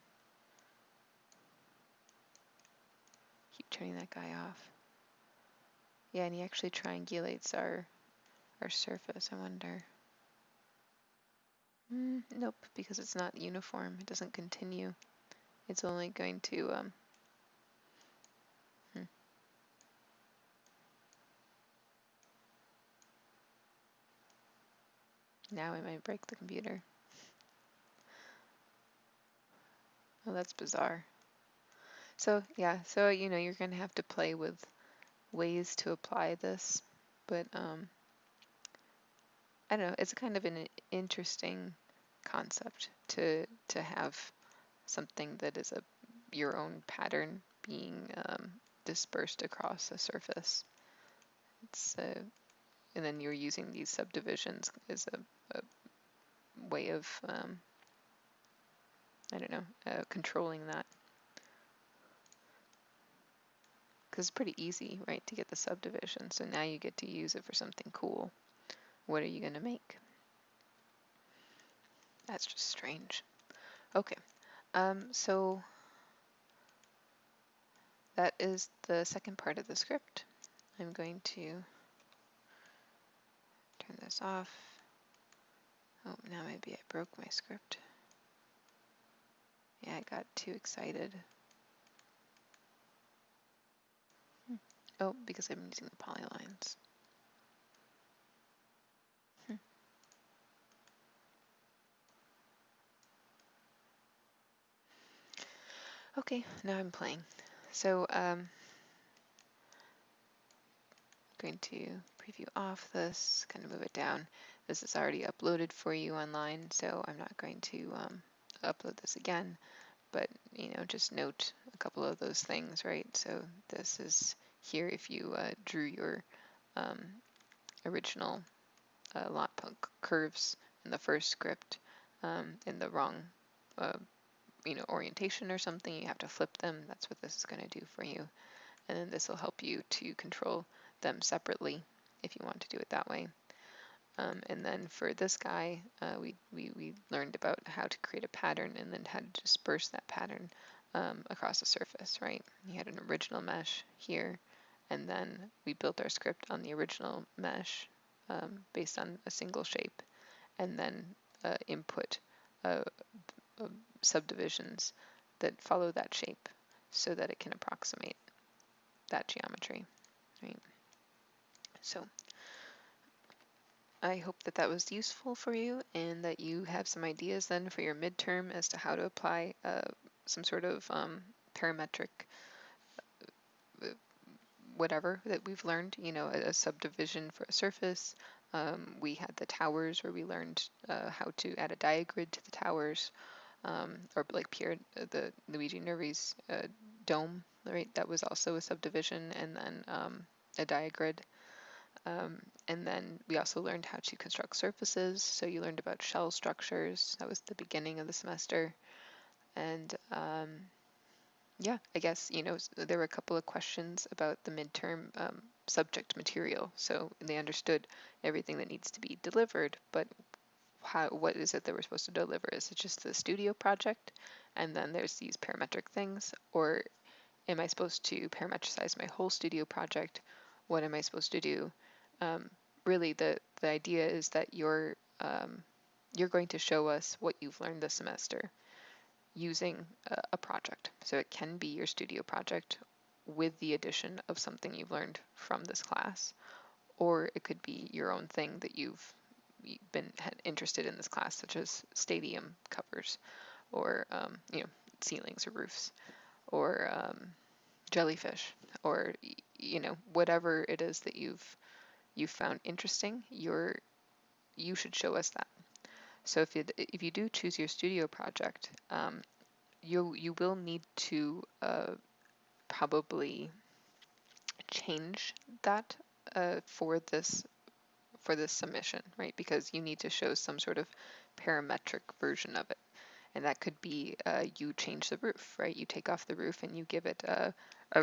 turning that guy off? Yeah, and he actually triangulates our surface, I wonder. Nope, because it's not uniform. It doesn't continue. It's only going to, now I might break the computer. Oh, that's bizarre. So yeah, so you're going to have to play with ways to apply this, but I don't know, it's kind of an interesting concept to have something that is your own pattern being dispersed across a surface. It's and then you're using these subdivisions as a way of I don't know, controlling that. Because it's pretty easy, right, to get the subdivision. So now you get to use it for something cool. What are you going to make? That's just strange. Okay, so that is the second part of the script. I'm going to turn this off. Oh, now maybe I broke my script. Yeah, I got too excited. Oh, because I'm using the polylines. Okay, now I'm playing. So going to preview off this, kind of move it down. This is already uploaded for you online, so I'm not going to upload this again, but just note a couple of those things, right? So this is here if you drew your original lot curves in the first script in the wrong orientation or something, you have to flip them. That's what this is going to do for you. And then this will help you to control them separately if you want to do it that way. And then for this guy, we learned about how to create a pattern and then how to disperse that pattern across the surface, right? You had an original mesh here, and then we built our script on the original mesh based on a single shape, and then input subdivisions that follow that shape so that it can approximate that geometry, right? So I hope that that was useful for you and that you have some ideas then for your midterm as to how to apply some sort of parametric whatever that we've learned, a subdivision for a surface. We had the towers where we learned how to add a diagrid to the towers, or like Pierre, the Luigi Nervi's dome, right? That was also a subdivision, and then a diagrid. And then we also learned how to construct surfaces. So you learned about shell structures. That was the beginning of the semester. And yeah, I guess, there were a couple of questions about the midterm subject material. So they understood everything that needs to be delivered, but what is it that we're supposed to deliver? Is it just the studio project? And then there's these parametric things, or am I supposed to parametricize my whole studio project? What am I supposed to do? Really, the idea is that you're going to show us what you've learned this semester using a project. So it can be your studio project with the addition of something you've learned from this class, or it could be your own thing that you've been interested in this class, such as stadium covers, or ceilings or roofs, or jellyfish, or whatever it is that you've found interesting. You should show us that. So if you do choose your studio project, you will need to probably change that for this submission, right? Because you need to show some sort of parametric version of it. And that could be you change the roof, right? You take off the roof and you give it a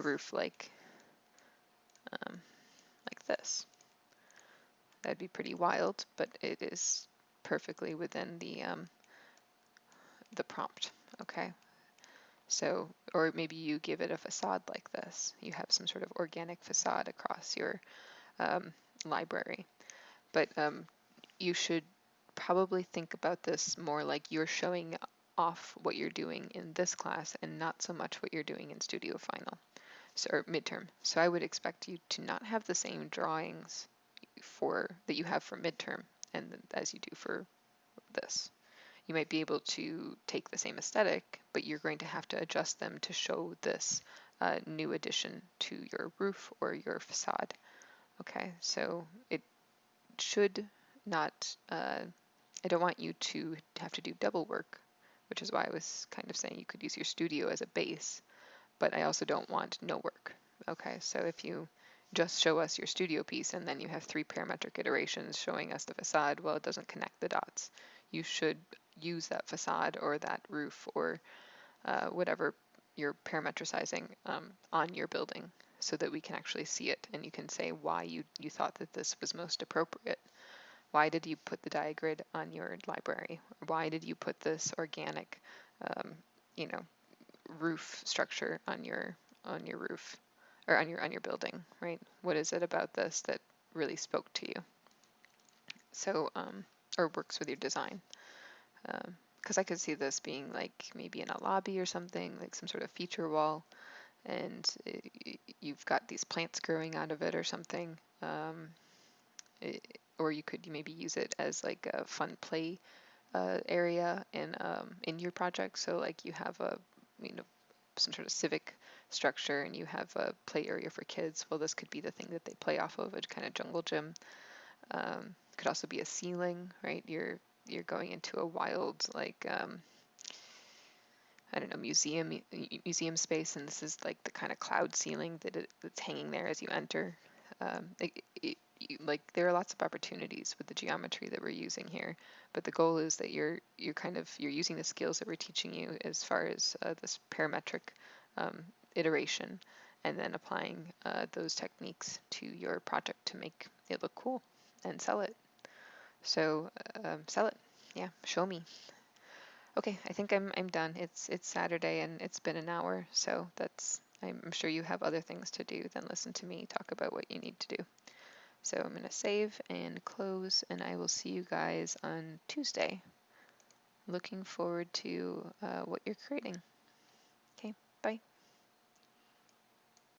roof like this. That'd be pretty wild, but it is perfectly within the prompt, okay? So, or maybe you give it a facade like this. You have some sort of organic facade across your um, library. But you should probably think about this more like you're showing off what you're doing in this class and not so much what you're doing in Studio Final, so, or midterm. So I would expect you to not have the same drawings for that you have for midterm and as you do for this. You might be able to take the same aesthetic, but you're going to have to adjust them to show this new addition to your roof or your facade. Okay, so it should not, I don't want you to have to do double work, which is why I was kind of saying you could use your studio as a base, but I also don't want no work. Okay, so if you just show us your studio piece and then you have 3 parametric iterations showing us the facade, well, it doesn't connect the dots. You should use that facade or that roof or whatever you're parametricizing on your building so that we can actually see it and you can say why you thought that this was most appropriate. Why did you put the diagrid on your library? Why did you put this organic, um, you know, roof structure on your roof or on your building, right? What is it about this that really spoke to you? So, or works with your design. Because I could see this being like maybe in a lobby or something, like some sort of feature wall, and you've got these plants growing out of it or something. Or you could maybe use it as like a fun play area in your project. So like you have a you know some sort of civic structure and you have a play area for kids. Well, this could be the thing that they play off of, a kind of jungle gym. Could also be a ceiling, right? You're going into a wild like I don't know museum space, and this is like the kind of cloud ceiling that's hanging there as you enter. Like there are lots of opportunities with the geometry that we're using here, but the goal is that you're using the skills that we're teaching you as far as this parametric um, iteration, and then applying those techniques to your project to make it look cool and sell it. So sell it, yeah, show me. Okay, I think I'm done. It's Saturday and it's been an hour, so that's I'm sure you have other things to do than listen to me talk about what you need to do. So I'm going to save and close, and I will see you guys on Tuesday. Looking forward to what you're creating. Okay, bye.